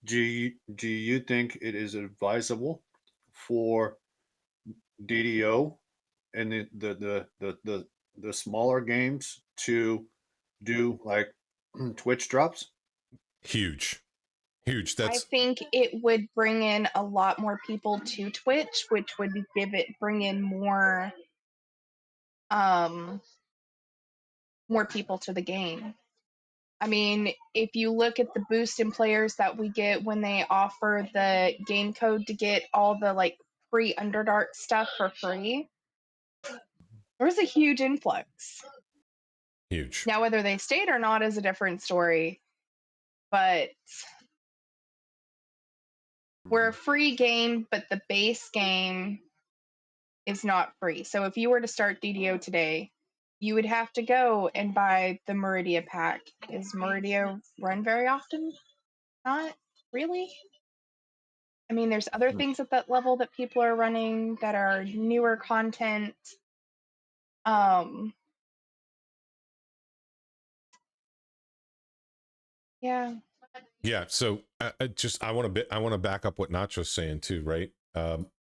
Do you think it is advisable for DDO and the smaller games to do like Twitch drops? Huge. Huge. I That's think it would bring in a lot more people to Twitch, which would bring in um more people to the game. I mean, if you look at the boost in players that we get when they offer the game code to get all the like free Underdark stuff for free, there's a huge influx. huge. Now, whether they stayed or not is a different story, but we're a free game, but the base game is not free. So if you were to start DDO today, you would have to go and buy the Meridia pack. Is Meridia run very often? Not really. I mean, there's other things at that level that people are running that are newer content. Um, yeah. Yeah. So I want to back up what Nacho's saying too, right?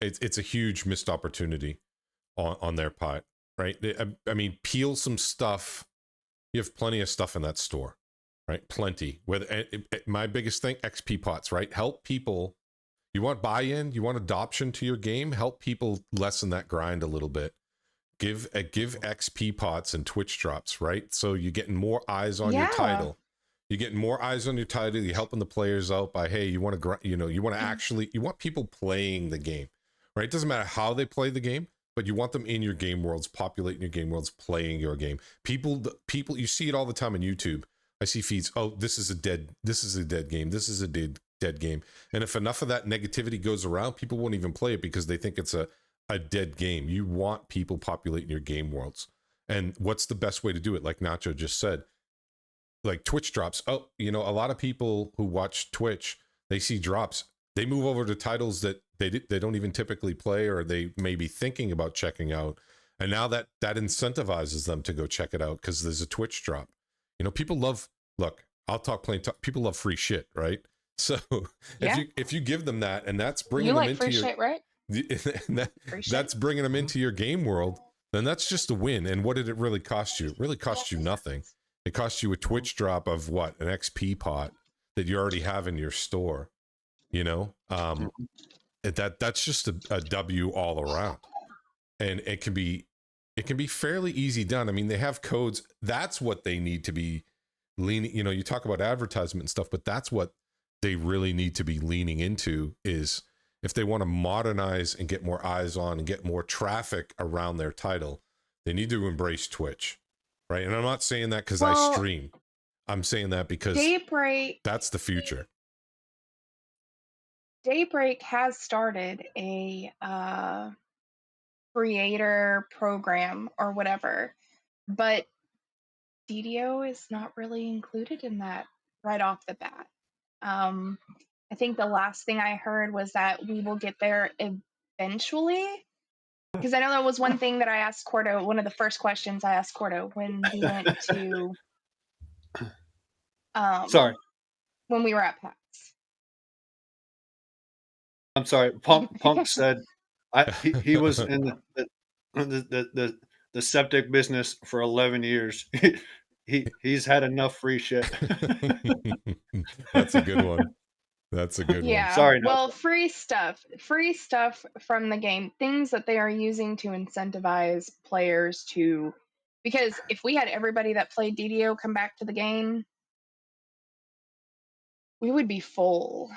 It's a huge missed opportunity on their part, right? I mean, peel some stuff. You have plenty of stuff in that store, right? Plenty. Whether my biggest thing, XP pots, right? Help people. You want buy-in, you want adoption to your game. Help people lessen that grind a little bit. Give XP pots and Twitch drops, right? So you're getting more eyes on your Yeah. title. You're getting more eyes on your title. You're helping the players out by, hey, you want to, you want to actually, you want people playing the game, right? It doesn't matter how they play the game, but you want them in your game worlds, populating your game worlds, playing your game. People, you see it all the time on YouTube. I see feeds. Oh, this is a dead game. This is a dead game. And if enough of that negativity goes around, people won't even play it because they think it's a dead game. You want people populating your game worlds. And what's the best way to do it? Like Nacho just said, like Twitch drops. Oh, a lot of people who watch Twitch, they see drops. They move over to titles that they don't even typically play, or they may be thinking about checking out. And now that incentivizes them to go check it out because there's a Twitch drop. People love, look, I'll talk plain talk. People love free shit, right? So Yeah. if you give them that, and that's bringing You them like into free your shit, right? and that's bringing them into your game world, then that's just a win. And what did it really cost you? It really cost you nothing. It costs you a Twitch drop of what? An XP pot that you already have in your store. That's just a W all around. And it can be fairly easy done. I mean, they have codes. That's what they need to be leaning. You talk about advertisement and stuff, but that's what they really need to be leaning into, is if they want to modernize and get more eyes on and get more traffic around their title, they need to embrace Twitch, right? And I'm not saying that because I stream. I'm saying that because that's the future. Daybreak has started a creator program or whatever, but DDO is not really included in that right off the bat. I think the last thing I heard was that we will get there eventually. Because I know that was one thing that I asked Cordo, one of the first questions I asked Cordo when we went to Sorry, when we were at PAX. I'm sorry. Punk said he was in the septic business for 11 years. He's had enough free shit. That's a good one. That's a good one. Yeah. Sorry, no. Well, free stuff from the game, things that they are using to incentivize players to. Because if we had everybody that played DDO come back to the game, we would be full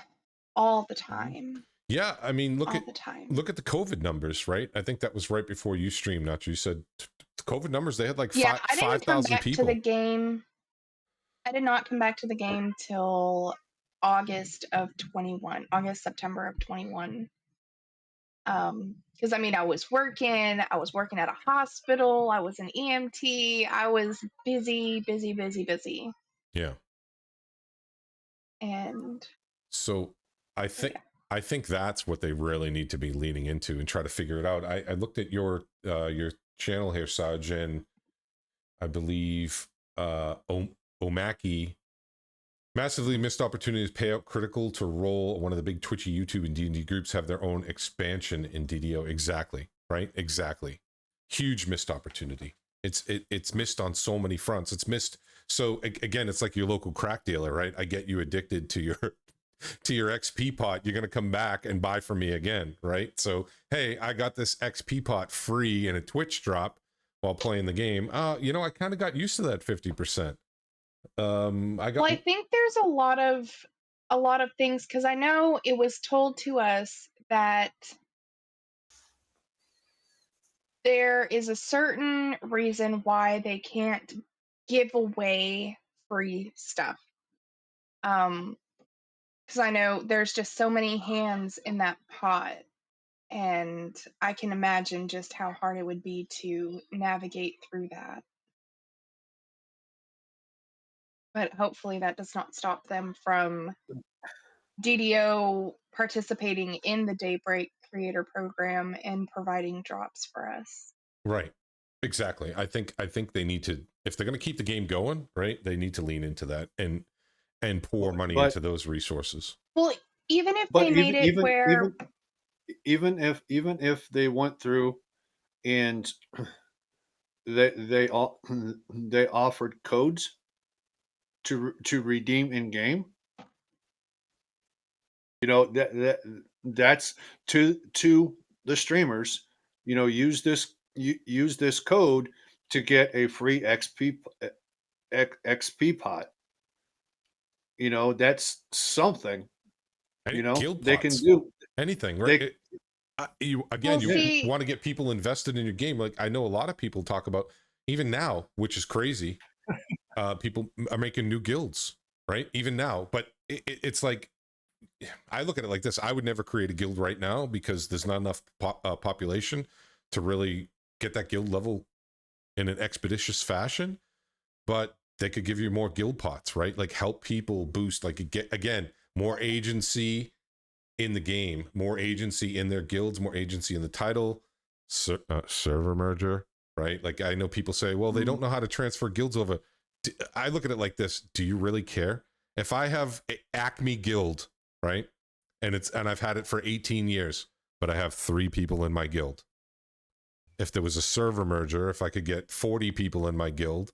all the time. Yeah, I mean, look all at the time. Look at the COVID numbers, right? I think that was right before you streamed. Not you said the COVID numbers. They had like 5,000 people. To the game. I did not come back to the game till August, September of 21. Because I mean, I was working at a hospital, I was an EMT, I was busy. Yeah. And So I think yeah. I think that's what they really need to be leaning into and try to figure it out. I looked at your channel here, Saj, and I believe Omaki massively missed opportunities payout critical to roll. One of the big Twitchy YouTube and D&D groups have their own expansion in DDO. Exactly, right? Exactly. Huge missed opportunity. It's missed on so many fronts. It's missed. So again, it's like your local crack dealer, right? I get you addicted to your XP pot. You're going to come back and buy from me again, right? So, hey, I got this XP pot free in a Twitch drop while playing the game. I kind of got used to that 50%. I think there's a lot of things, because I know it was told to us that there is a certain reason why they can't give away free stuff. Because I know there's just so many hands in that pot, and I can imagine just how hard it would be to navigate through that. But hopefully that does not stop them from DDO participating in the Daybreak Creator Program and providing drops for us. Right. Exactly. I think they need to, if they're going to keep the game going, right, they need to lean into that and pour money into those resources. Well, even if they made it where even if they went through and they offered codes to redeem in game, that's to the streamers, use this code to get a free XP pot. That's something. Guild they pots, can do anything, right? You want to get people invested in your game. Like I know a lot of people talk about, even now, which is crazy. People are making new guilds, right? Even now, but it's like, I look at it like this. I would never create a guild right now because there's not enough population to really get that guild level in an expeditious fashion. But they could give you more guild pots, right? Like help people boost, like get, again, more agency in the game, more agency in their guilds, more agency in the title, server merger, right? Like I know people say, well, they don't know how to transfer guilds over. I look at it like this. Do you really care? If I have a Acme guild, right? And I've had it for 18 years, but I have 3 people in my guild. If there was a server merger, if I could get 40 people in my guild,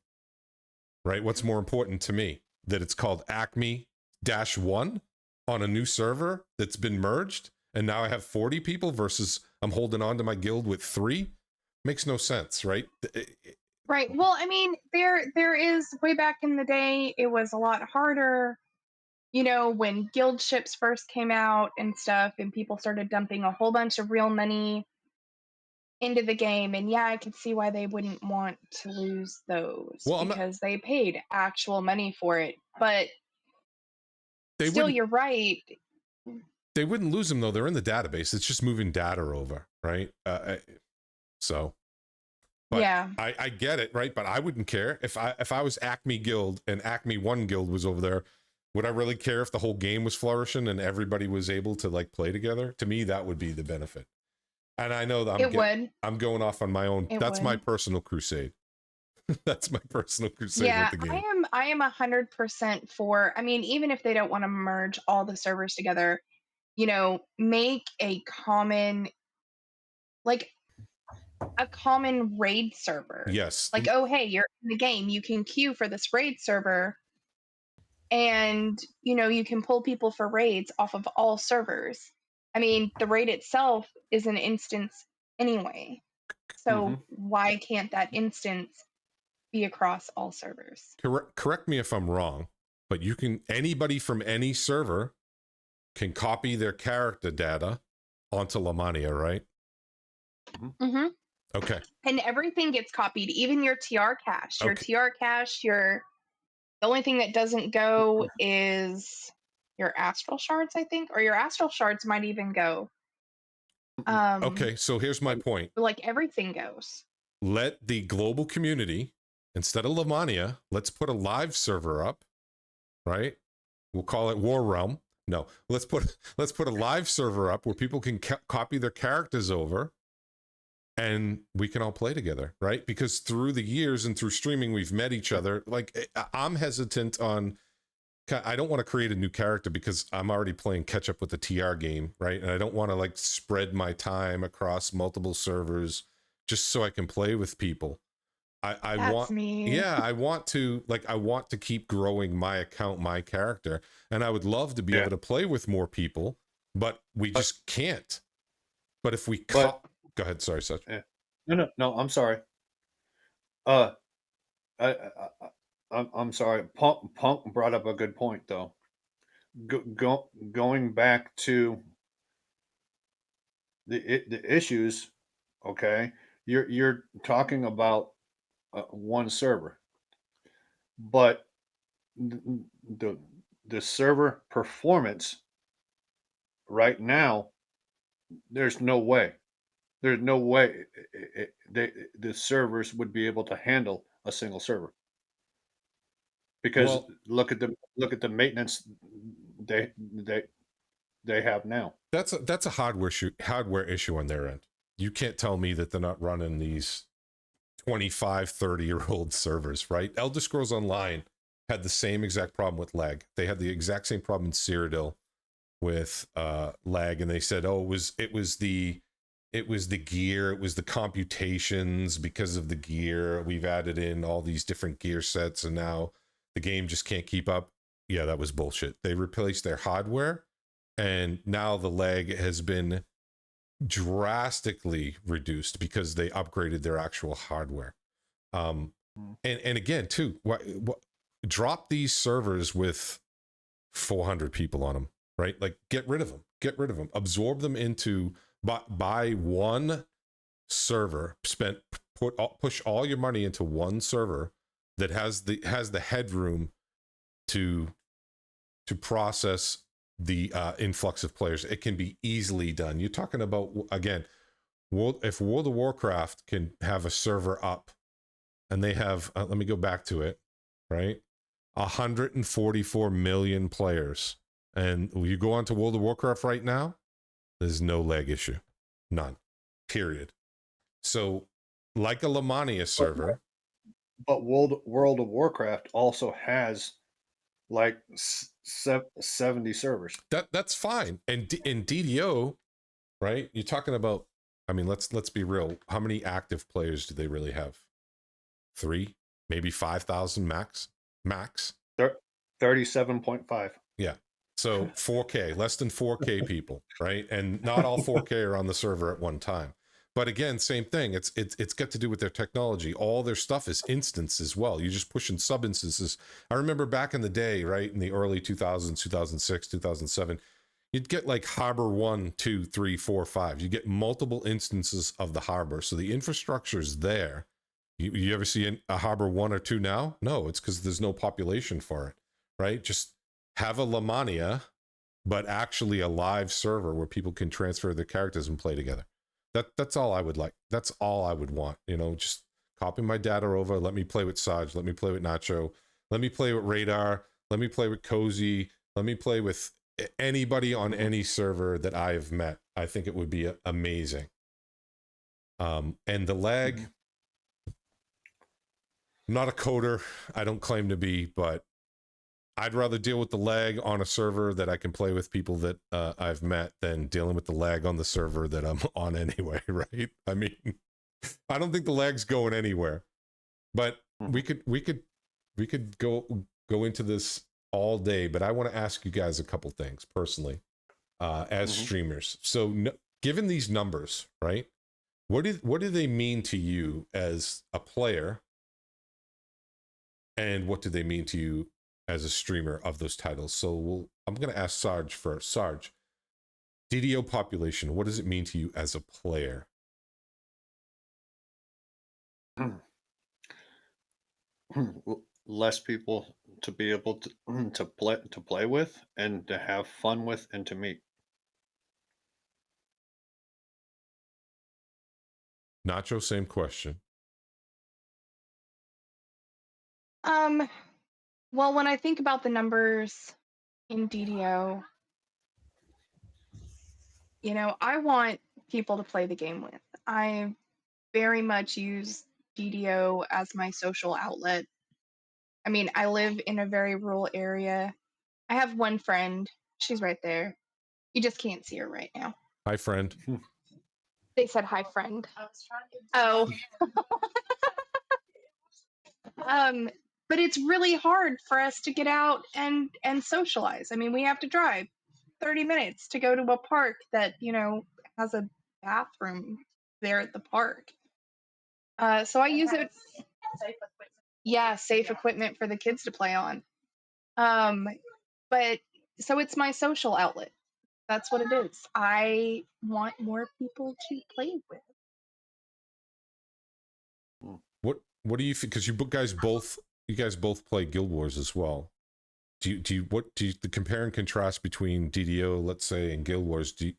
right? What's more important to me? That it's called Acme-1 on a new server that's been merged, and now I have 40 people versus I'm holding on to my guild with 3? Makes no sense, right? Right. Well, I mean, there is, way back in the day, it was a lot harder, when guild ships first came out and stuff, and people started dumping a whole bunch of real money into the game. And yeah, I could see why they wouldn't want to lose those, because they paid actual money for it. But still, you're right. They wouldn't lose them though. They're in the database. It's just moving data over, right? But yeah, I get it, right? But I wouldn't care if I was Acme Guild and Acme 1 Guild was over there. Would I really care if the whole game was flourishing and everybody was able to like play together? To me, that would be the benefit. And I know that I'm going off on my own. That's my personal crusade. That's my personal crusade with the game. I am 100% for. I mean, even if they don't want to merge all the servers together, make a common, like a common raid server. Yes. Like, oh, hey, you're in the game, you can queue for this raid server, and you can pull people for raids off of all servers. I mean, the raid itself is an instance anyway, so why can't that instance be across all servers? Correct me if I'm wrong, but anybody from any server can copy their character data onto Lamania, right? Mm-hmm. Okay. And everything gets copied, even your TR cache. Your TR cache, the only thing that doesn't go is your astral shards, I think, or your astral shards might even go. Okay, so here's my point. Like everything goes. Let the global community, instead of Lamania, let's put a live server up, right? We'll call it War Realm. No, let's put a live server up where people can copy their characters over, and we can all play together, right? Because through the years and through streaming, we've met each other. Like, I'm hesitant on. I don't want to create a new character because I'm already playing catch up with the TR game, right? And I don't want to like spread my time across multiple servers just so I can play with people. I That's want, me. yeah, I want to keep growing my account, my character, and I would love to be able to play with more people, but we just can't. But if we go ahead, sorry, Such. No, I'm sorry. I'm sorry. Punk brought up a good point though. Going back to the issues, okay? You're talking about one server, but the the server performance right now, there's no way. There's no way the servers would be able to handle a single server because look at the maintenance they they have now. That's a hardware issue on their end. You can't tell me that they're not running these 25, 30-year-old servers, right? Elder Scrolls Online had the same exact problem with lag. They had the exact same problem in Cyrodiil with lag, and they said, oh, it was the gear, it was the computations. Because of the gear, we've added in all these different gear sets, and now the game just can't keep up. Yeah, that was bullshit. They replaced their hardware, and now the lag has been drastically reduced because they upgraded their actual hardware. And again, too, drop these servers with 400 people on them, right? Like, get rid of them, absorb them into, buy one server, push all your money into one server that has the headroom to process the influx of players. It can be easily done. You're talking about, again, if World of Warcraft can have a server up, and they have, let me go back to it, right? 144 million players. And you go on to World of Warcraft right now, there's no lag issue. None. Period. So, like a Lamania server. But World of Warcraft also has like 70 servers. That's fine. And in DDO, right? You're talking about, I mean, let's be real. How many active players do they really have? 3, maybe 5,000 max. 37.5. Yeah. So 4K, less than 4K people, right? And not all 4K are on the server at one time. But again, same thing. It's got to do with their technology. All their stuff is instance as well. You're just pushing sub instances. I remember back in the day, right, in the early 2000s, 2006, 2007, you'd get like Harbor 1, 2, 3, 4, 5. You get multiple instances of the harbor. So the infrastructure's there. You ever see a Harbor 1 or 2 now? No, it's because there's no population for it, right? Just have a Lamania, but actually a live server where people can transfer their characters and play together. That's all I would like. That's all I would want. You know, just copy my data over. Let me play with Saj. Let me play with Nacho. Let me play with Radar. Let me play with Cozy. Let me play with anybody on any server that I have met. I think it would be amazing. And the lag, I'm not a coder. I don't claim to be, but I'd rather deal with the lag on a server that I can play with people that I've met than dealing with the lag on the server that I'm on anyway, right? I mean, I don't think the lag's going anywhere. But we could go into this all day, but I want to ask you guys a couple things personally as streamers. So given these numbers, right? What do they mean to you as a player? And what do they mean to you as a streamer of those titles? So I'm going to ask Sarge first. Sarge, DDO population, what does it mean to you as a player? Less people to be able to to play with and to have fun with and to meet. Nacho, same question. Well, when I think about the numbers in DDO, I want people to play the game with. I very much use DDO as my social outlet. I mean, I live in a very rural area. I have one friend. She's right there. You just can't see her right now. Hi, friend. They said hi, friend. Oh. But it's really hard for us to get out and socialize. I mean, we have to drive 30 minutes to go to a park that, has a bathroom there at the park. So I use it. Yeah, safe equipment for the kids to play on. But so it's my social outlet. That's what it is. I want more people to play with. What do you think? Because you guys both play Guild Wars as well. The compare and contrast between DDO, let's say, and Guild Wars? Do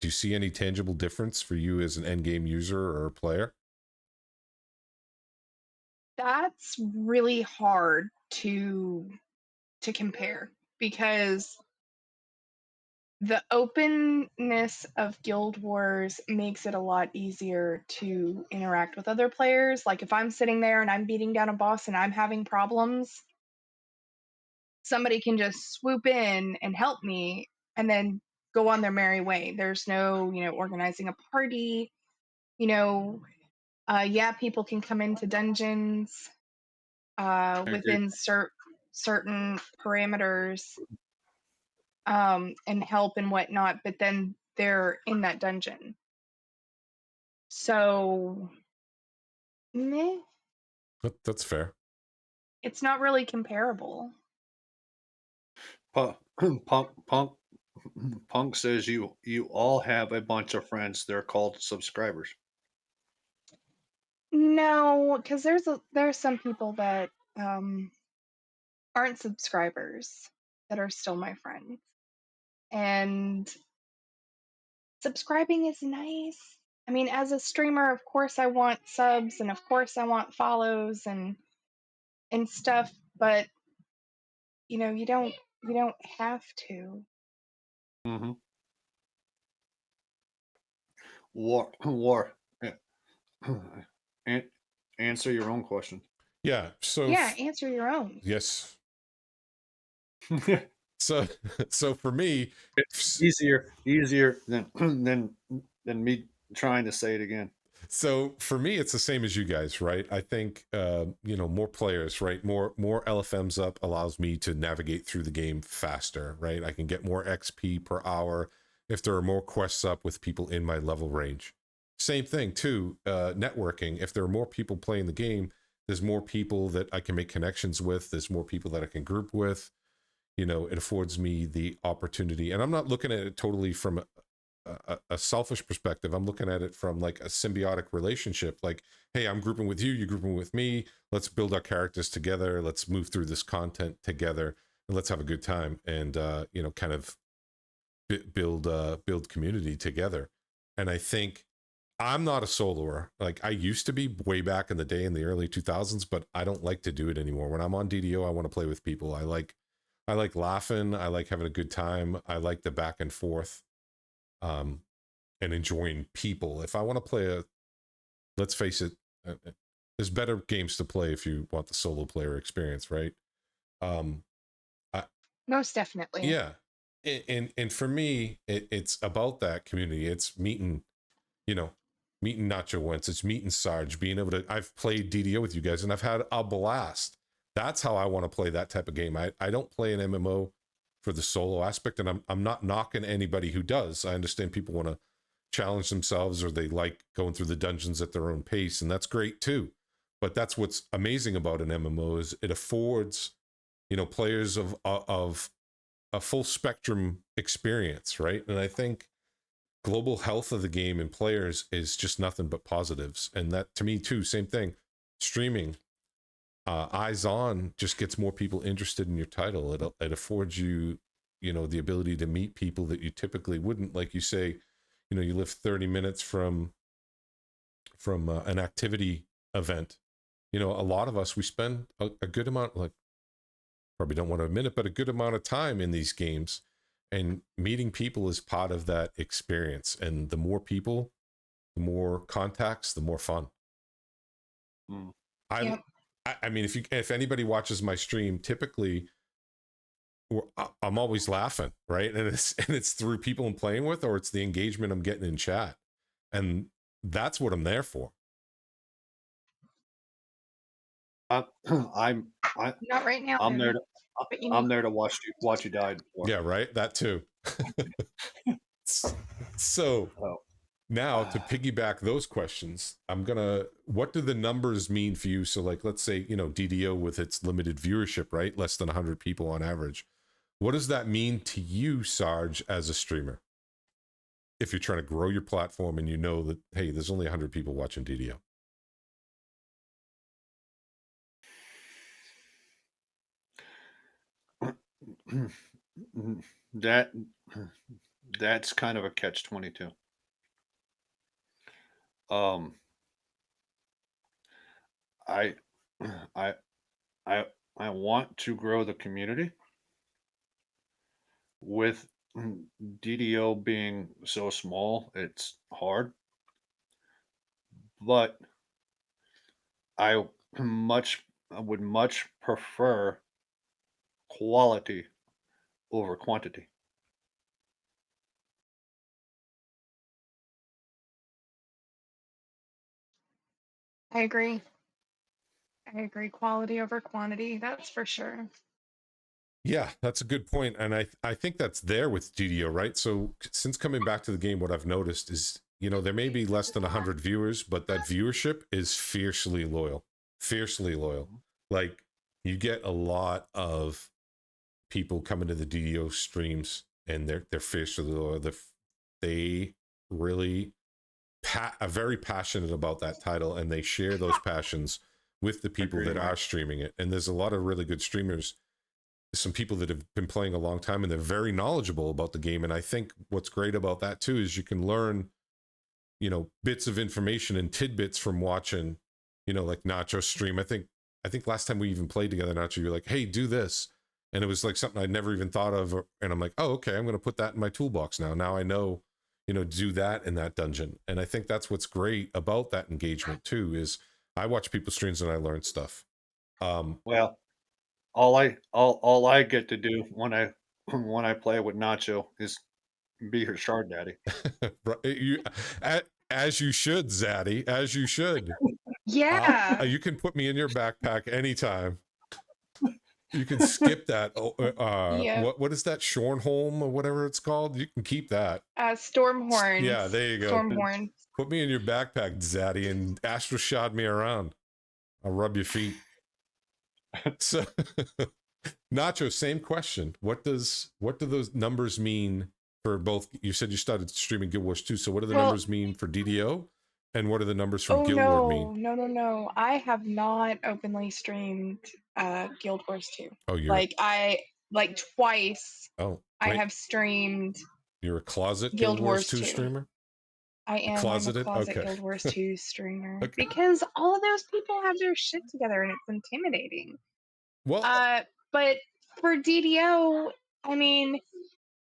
you see any tangible difference for you as an end game user or a player? That's really hard to compare because the openness of Guild Wars makes it a lot easier to interact with other players. Like if I'm sitting there and I'm beating down a boss and I'm having problems, somebody can just swoop in and help me and then go on their merry way. There's no, organizing a party, yeah, people can come into dungeons I agree. within certain parameters and help and whatnot, but then they're in that dungeon. So, meh, That's fair. it's not really comparable. Punk says you all have a bunch of friends. They're called subscribers. No, because there's some people that aren't subscribers that are still my friends, and subscribing is nice. I mean, as a streamer, of course I want subs and of course I want follows and stuff, but you don't have to. Hmm. War. An- Answer your own question. Yeah. So Yeah, answer your own. yes. So for me, Easier than than me trying to say it again. so for me, it's the same as you guys, right? I think more players, right? More LFMs up allows me to navigate through the game faster, right? I can get more XP per hour if there are more quests up with people in my level range. Same thing too, networking. If there are more people playing the game, there's more people that I can make connections with. There's more people that I can group with. It affords me the opportunity, and I'm not looking at it totally from a selfish perspective. I'm looking at it from like a symbiotic relationship. Like, hey, I'm grouping with you, you're grouping with me. Let's build our characters together. Let's move through this content together, and let's have a good time. And kind of build community together. And I think I'm not a soloer. Like I used to be way back in the day in the early 2000s, but I don't like to do it anymore. When I'm on DDO, I want to play with people. I like laughing. I like having a good time. I like the back and forth. And enjoying people. If I want to play let's face it, there's better games to play if you want the solo player experience, right? Um, I, Most definitely. yeah, and for me, it's about that community. It's meeting Nacho once. It's meeting Sarge. Being able to, I've played DDO with you guys, and I've had a blast. That's how I want to play that type of game. I don't play an MMO for the solo aspect, and I'm not knocking anybody who does. I understand people want to challenge themselves or they like going through the dungeons at their own pace, and that's great too. But that's what's amazing about an MMO is it affords players of a full spectrum experience, right? And I think global health of the game and players is just nothing but positives. And that to me too, same thing. Streaming, eyes on just gets more people interested in your title. It affords you, the ability to meet people that you typically wouldn't. Like you say, you live 30 minutes from an activity event. A lot of us, we spend a good amount, like, probably don't want to admit it, but a good amount of time in these games, and meeting people is part of that experience. And the more people, the more contacts, the more fun. Mm. Yep. I mean, if anybody watches my stream, typically I'm always laughing, right? And it's through people I'm playing with, or it's the engagement I'm getting in chat, and that's what I'm there for. I'm Not right now, I'm there Harry, to but you I'm need. there to watch you die before. Yeah, right. That too. So Oh. now, to piggyback those questions, what do the numbers mean for you? So, like, let's say, DDO with its limited viewership, right? Less than 100 people on average. What does that mean to you, Sarge, as a streamer? If you're trying to grow your platform and you know that, hey, there's only 100 people watching DDO. That's kind of a catch-22. I I I I want to grow the community with DDO being so small, it's hard. But I I would much prefer quality over quantity. I agree. I agree. Quality over quantity. That's for sure. Yeah, that's a good point. And I think that's there with DDO, right? So since coming back to the game, what I've noticed is, there may be less than 100 viewers, but that viewership is fiercely loyal. Fiercely loyal. Like, you get a lot of people coming to the DDO streams, and they're fiercely loyal. They really are very passionate about that title, and they share those passions with the people Agree, that Mike. are streaming it. And there's a lot of really good streamers, some people that have been playing a long time, and they're very knowledgeable about the game. And I think what's great about that too is you can learn, bits of information and tidbits from watching, like Nacho stream. I think last time we even played together, Nacho, you're like, hey, do this. And it was like something I'd never even thought of. And I'm like, oh, okay, I'm going to put that in my toolbox now. Now I know, do that in that dungeon. And I think that's what's great about that engagement too, is I watch people's streams and I learn stuff. Well, all I get to do when I when I play with Nacho is be her shard daddy. you, as you should, Zaddy, as you should. Yeah. You can put me in your backpack anytime. You can skip that. Yep. What is that? Shornholm or whatever it's called. You can keep that. Stormhorns. Yeah, there you go. Stormhorn. Put me in your backpack, Zaddy, and Astro shot me around. I'll rub your feet. So, Nacho, same question. What do those numbers mean for both? You said you started streaming Guild Wars 2. So what do the Well, numbers mean for DDO? And what do the numbers for oh Guild Wars mean? no. I have not openly streamed Guild Wars 2. Oh, Like twice oh, I wait. have streamed You're a closet Guild Guild Wars Wars 2 2. streamer? I'm a Closeted? closet Okay. Guild Wars 2 streamer Okay. because all of those people have their shit together and it's intimidating. Well, But for DDO, I mean,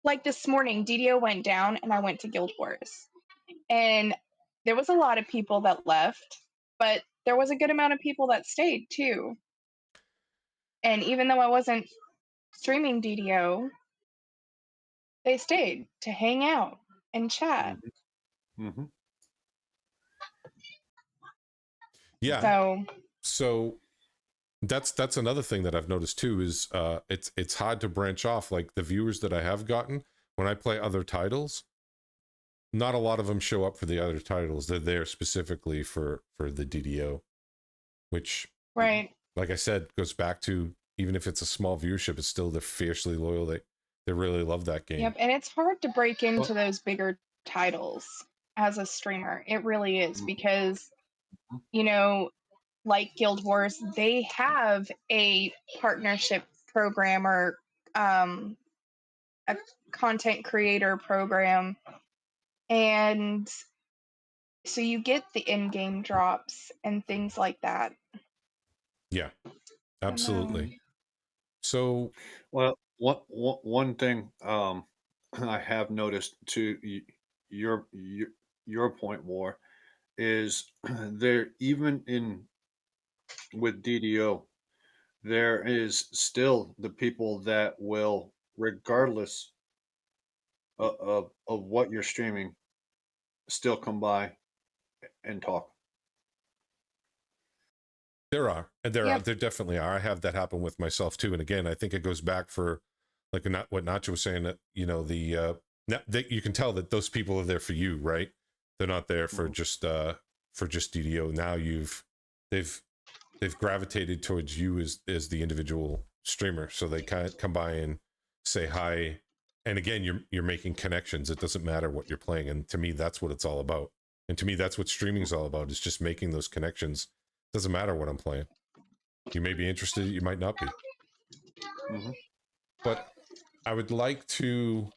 like this morning, DDO went down and I went to Guild Wars. And there was a lot of people that left, but there was a good amount of people that stayed too. And even though I wasn't streaming DDO, they stayed to hang out and chat. Mm-hmm. yeah. So, So that's another thing that I've noticed too is it's hard to branch off. Like the viewers that I have gotten when I play other titles, not a lot of them show up for the other titles. They're there specifically for the DDO, which, right. like I said, goes back to, even if it's a small viewership, it's still, they're fiercely loyal. They really love that game. Yep. And it's hard to break into those bigger titles as a streamer. It really is because, you know, like Guild Wars, they have a partnership program or a content creator program. And so you get the in-game drops and things like that. Yeah, I don't know. absolutely. So Well, one thing I have noticed to your your your point, War, is there even in with DDO, there is still the people that will, regardless of what you're streaming, still come by and talk. there are, and there are, Yep. there definitely are. I have that happen with myself too. And again, I think it goes back for like not what Nacho was saying, that that you can tell that those people are there for you, right? They're not there for Mhm. just DDO. Now they've they've gravitated towards you as the individual streamer, so they kind of come by and say hi. And again, you're making connections. It doesn't matter what you're playing, and to me, that's what it's all about. And to me, that's what streaming is all about. Is just making those connections. Doesn't matter what I'm playing. You may be interested, you might not be. Mhm. But I would like to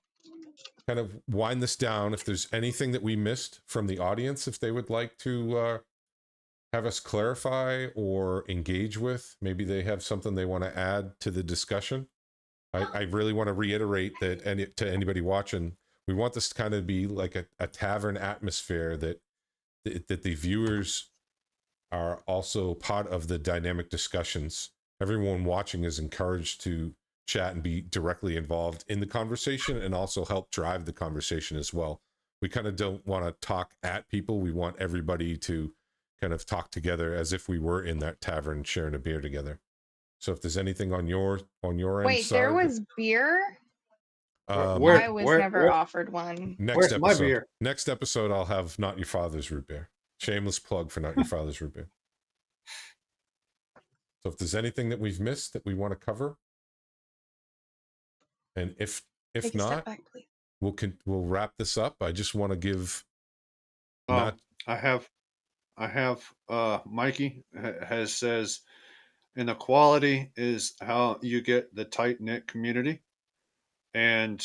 kind of wind this down. If there's anything that we missed from the audience, if they would like to have us clarify or engage with, maybe they have something they want to add to the discussion. I really want to reiterate that to anybody watching, we want this to kind of be like a tavern atmosphere, that the viewers are also part of the dynamic discussions. Everyone watching is encouraged to chat and be directly involved in the conversation and also help drive the conversation as well. We kind of don't want to talk at people. We want everybody to kind of talk together as if we were in that tavern sharing a beer together. So if there's anything on your end, Wait, there Sarge, was beer? Where ne- where I was where, never where offered one. next where's my episode, beer? I'll have Not Your Father's Root Beer. Shameless plug for Not Your Father's Root Beer. So if there's anything that we've missed that we want to cover, and if Take a step not, back, please. we'll wrap this up. I just want to give Um, not I have Mikey has says inequality is how you get the tight knit community, and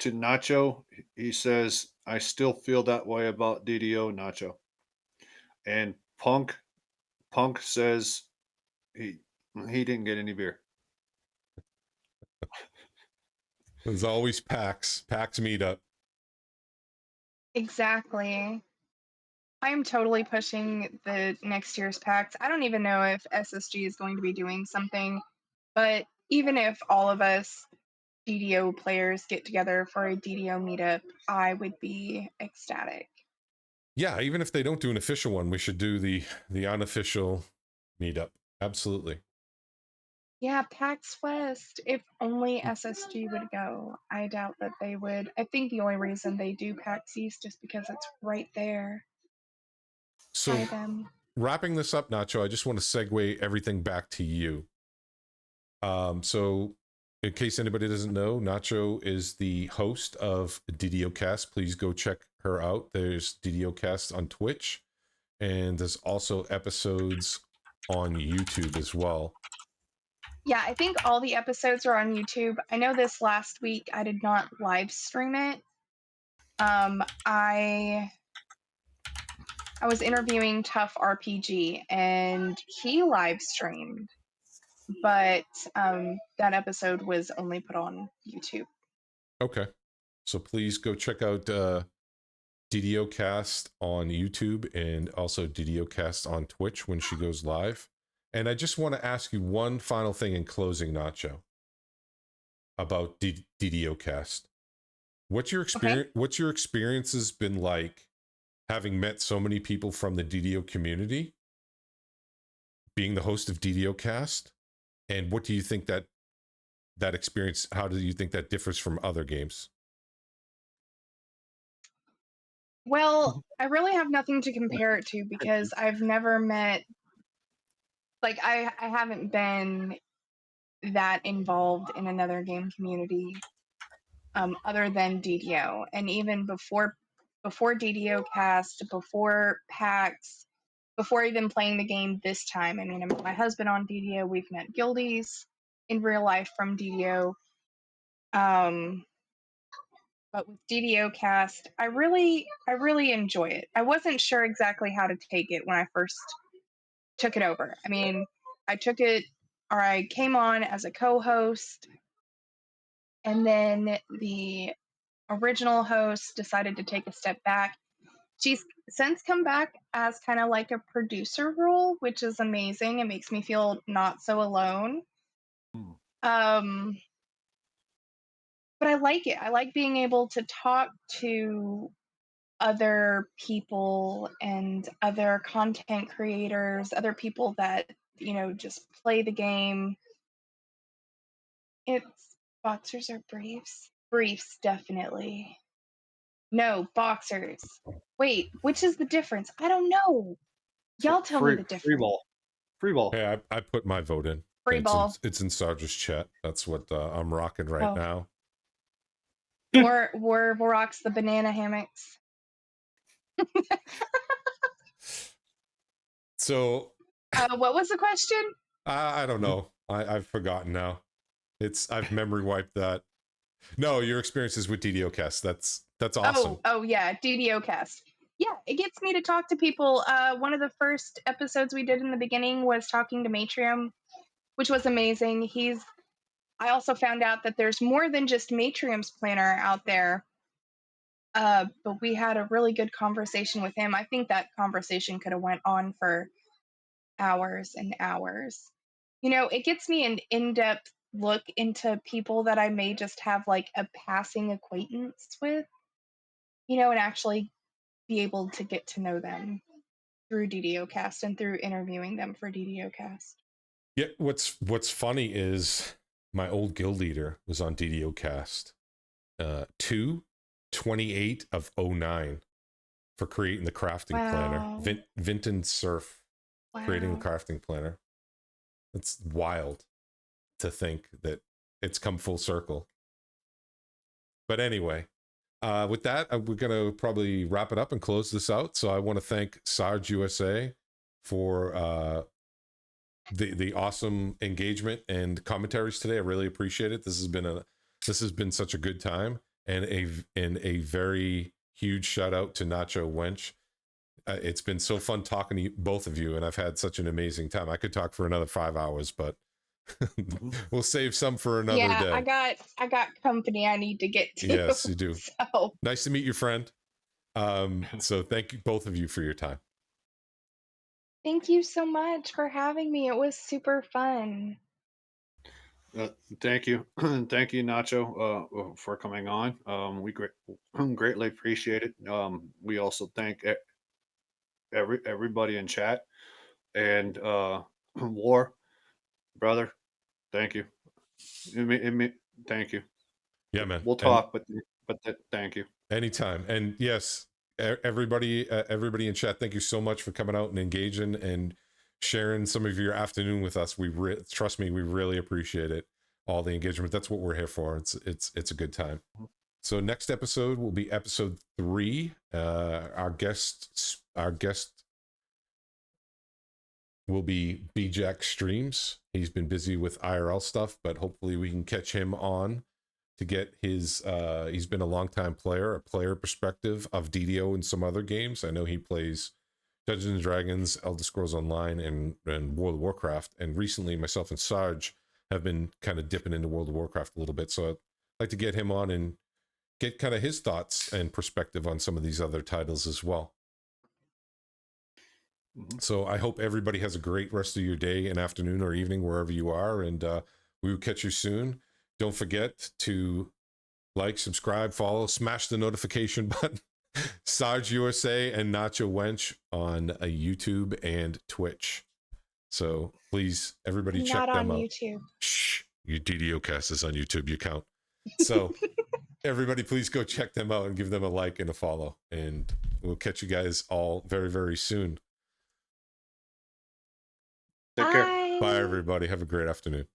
to Nacho he says I still feel that way about DDO, Nacho. And Punk says he he didn't get any beer. there's always PAX meetup. Exactly. I'm totally pushing the next year's packs. I don't even know if SSG is going to be doing something, but even if all of us DDO players get together for a DDO meetup, I would be ecstatic. Yeah, even if they don't do an official one, we should do the unofficial meetup. Absolutely. Yeah, PAX West. If only SSG would go. I doubt that they would. I think the only reason they do PAX East is because it's right there by So them. wrapping this up, Nacho, I just want to segue everything back to you. So in case anybody doesn't know, Nacho is the host of DDOcast. Please go check her out. There's DDOcast on Twitch, and there's also episodes on YouTube as well. Yeah, I think all the episodes are on YouTube. I know this last week I did not live stream it. I was interviewing Tough RPG and he live streamed, but that episode was only put on YouTube. Okay. So please go check out DDOcast on YouTube and also DDOcast on Twitch when she goes live. And I just want to ask you one final thing in closing, Nacho, about DDOcast. What's your Okay. experience? What's your experiences been like, having met so many people from the DDO community, being the host of DDOcast, and what do you think that experience? How do you think that differs from other games? Well, I really have nothing to compare it to because I've never met, like, I haven't been that involved in another game community other than DDO. And even before DDO cast, before PAX, before even playing the game this time. I mean, I met my husband on DDO. We've met guildies in real life from DDO. But with DDO cast, I really enjoy it. I wasn't sure exactly how to take it when I first took it over. I mean, I came on as a co-host, and then the original host decided to take a step back. She's since come back as kind of like a producer role, which is amazing. It makes me feel not so alone. Um, but I like it. I like being able to talk to other people and other content creators, other people that, just play the game. It's boxers or briefs? Briefs, definitely. No, boxers. Wait, which is the difference? I don't know. Y'all tell me the difference. Free ball. Hey, I put my vote in. Free ball. It's in Sarge's chat. That's what I'm rocking right now. War rocks the banana hammocks. So, what was the question? I don't know. I've forgotten now. I've memory wiped that. No, your experiences with DDO cast. That's awesome. Oh yeah, DDO cast. Yeah, it gets me to talk to people. One of the first episodes we did in the beginning was talking to Matrium, which was amazing. I also found out that there's more than just Matrium's planner out there. But we had a really good conversation with him. I think that conversation could have went on for hours and hours. It gets me an in-depth look into people that I may just have like a passing acquaintance with, and actually be able to get to know them through DDO cast and through interviewing them for DDO cast. Yeah, what's funny is my old guild leader was on DDO cast 28 of 09 for creating the crafting planner. Vinton Surf creating the crafting planner. It's wild to think that it's come full circle. But anyway, with that, we're going to probably wrap it up and close this out. So I want to thank Sarge USA for the awesome engagement and commentaries today. I really appreciate it. This has been such a good time, and a very huge shout out to Nacho Wench. It's been so fun talking to both of you, and I've had such an amazing time. I could talk for another 5 hours, but we'll save some for another day. I got company I need to get to. Yes, you do. So nice to meet your friend. So thank you, both of you, for your time. Thank you so much for having me. It was super fun. Thank you, Nacho, for coming on. We greatly appreciate it. We also thank everybody in chat, and War, brother, thank you. Thank you. Yeah, man. We'll talk, but thank you. Anytime. And yes, everybody in chat, thank you so much for coming out and engaging and sharing some of your afternoon with us. Trust me, we really appreciate it. All the engagement. That's what we're here for. It's a good time. So next episode will be episode 3. Our guest will be B-Jack Streams. He's been busy with IRL stuff, but hopefully we can catch him on to get his he's been a longtime player, a player perspective of DDO and some other games. I know he plays Dungeons and Dragons, Elder Scrolls Online, and World of Warcraft. And recently myself and Sarge have been kind of dipping into World of Warcraft a little bit. So I'd like to get him on and get kind of his thoughts and perspective on some of these other titles as well. So I hope everybody has a great rest of your day and afternoon or evening, wherever you are. And we will catch you soon. Don't forget to like, subscribe, follow, smash the notification button. Sarge USA and Nacho Wench on YouTube and Twitch. So please, everybody, check them out. Not on YouTube. Shh, your DDO cast is on YouTube. You count. So everybody, please go check them out and give them a like and a follow. And we'll catch you guys all very, very soon. Take care. Bye, everybody. Have a great afternoon.